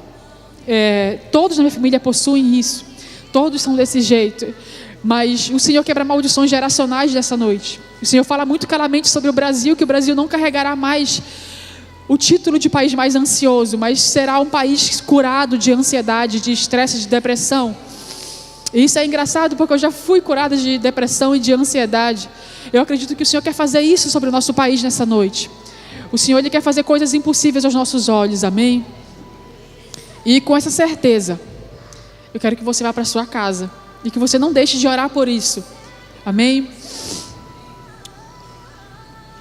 Todos na minha família possuem isso. Todos são desse jeito. Mas o Senhor quebra maldições geracionais dessa noite. O Senhor fala muito claramente sobre o Brasil, que o Brasil não carregará mais o título de país mais ansioso, mas será um país curado de ansiedade, de estresse, de depressão. E isso é engraçado, porque eu já fui curada de depressão e de ansiedade. Eu acredito que o Senhor quer fazer isso sobre o nosso país nessa noite. O Senhor, Ele quer fazer coisas impossíveis aos nossos olhos, amém? E com essa certeza, eu quero que você vá para a sua casa e que você não deixe de orar por isso, amém?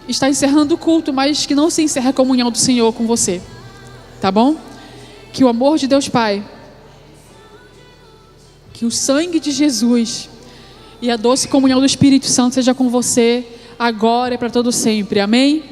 Está encerrando o culto, mas que não se encerre a comunhão do Senhor com você, tá bom? Que o amor de Deus Pai, que o sangue de Jesus e a doce comunhão do Espírito Santo seja com você agora e para todo sempre, amém?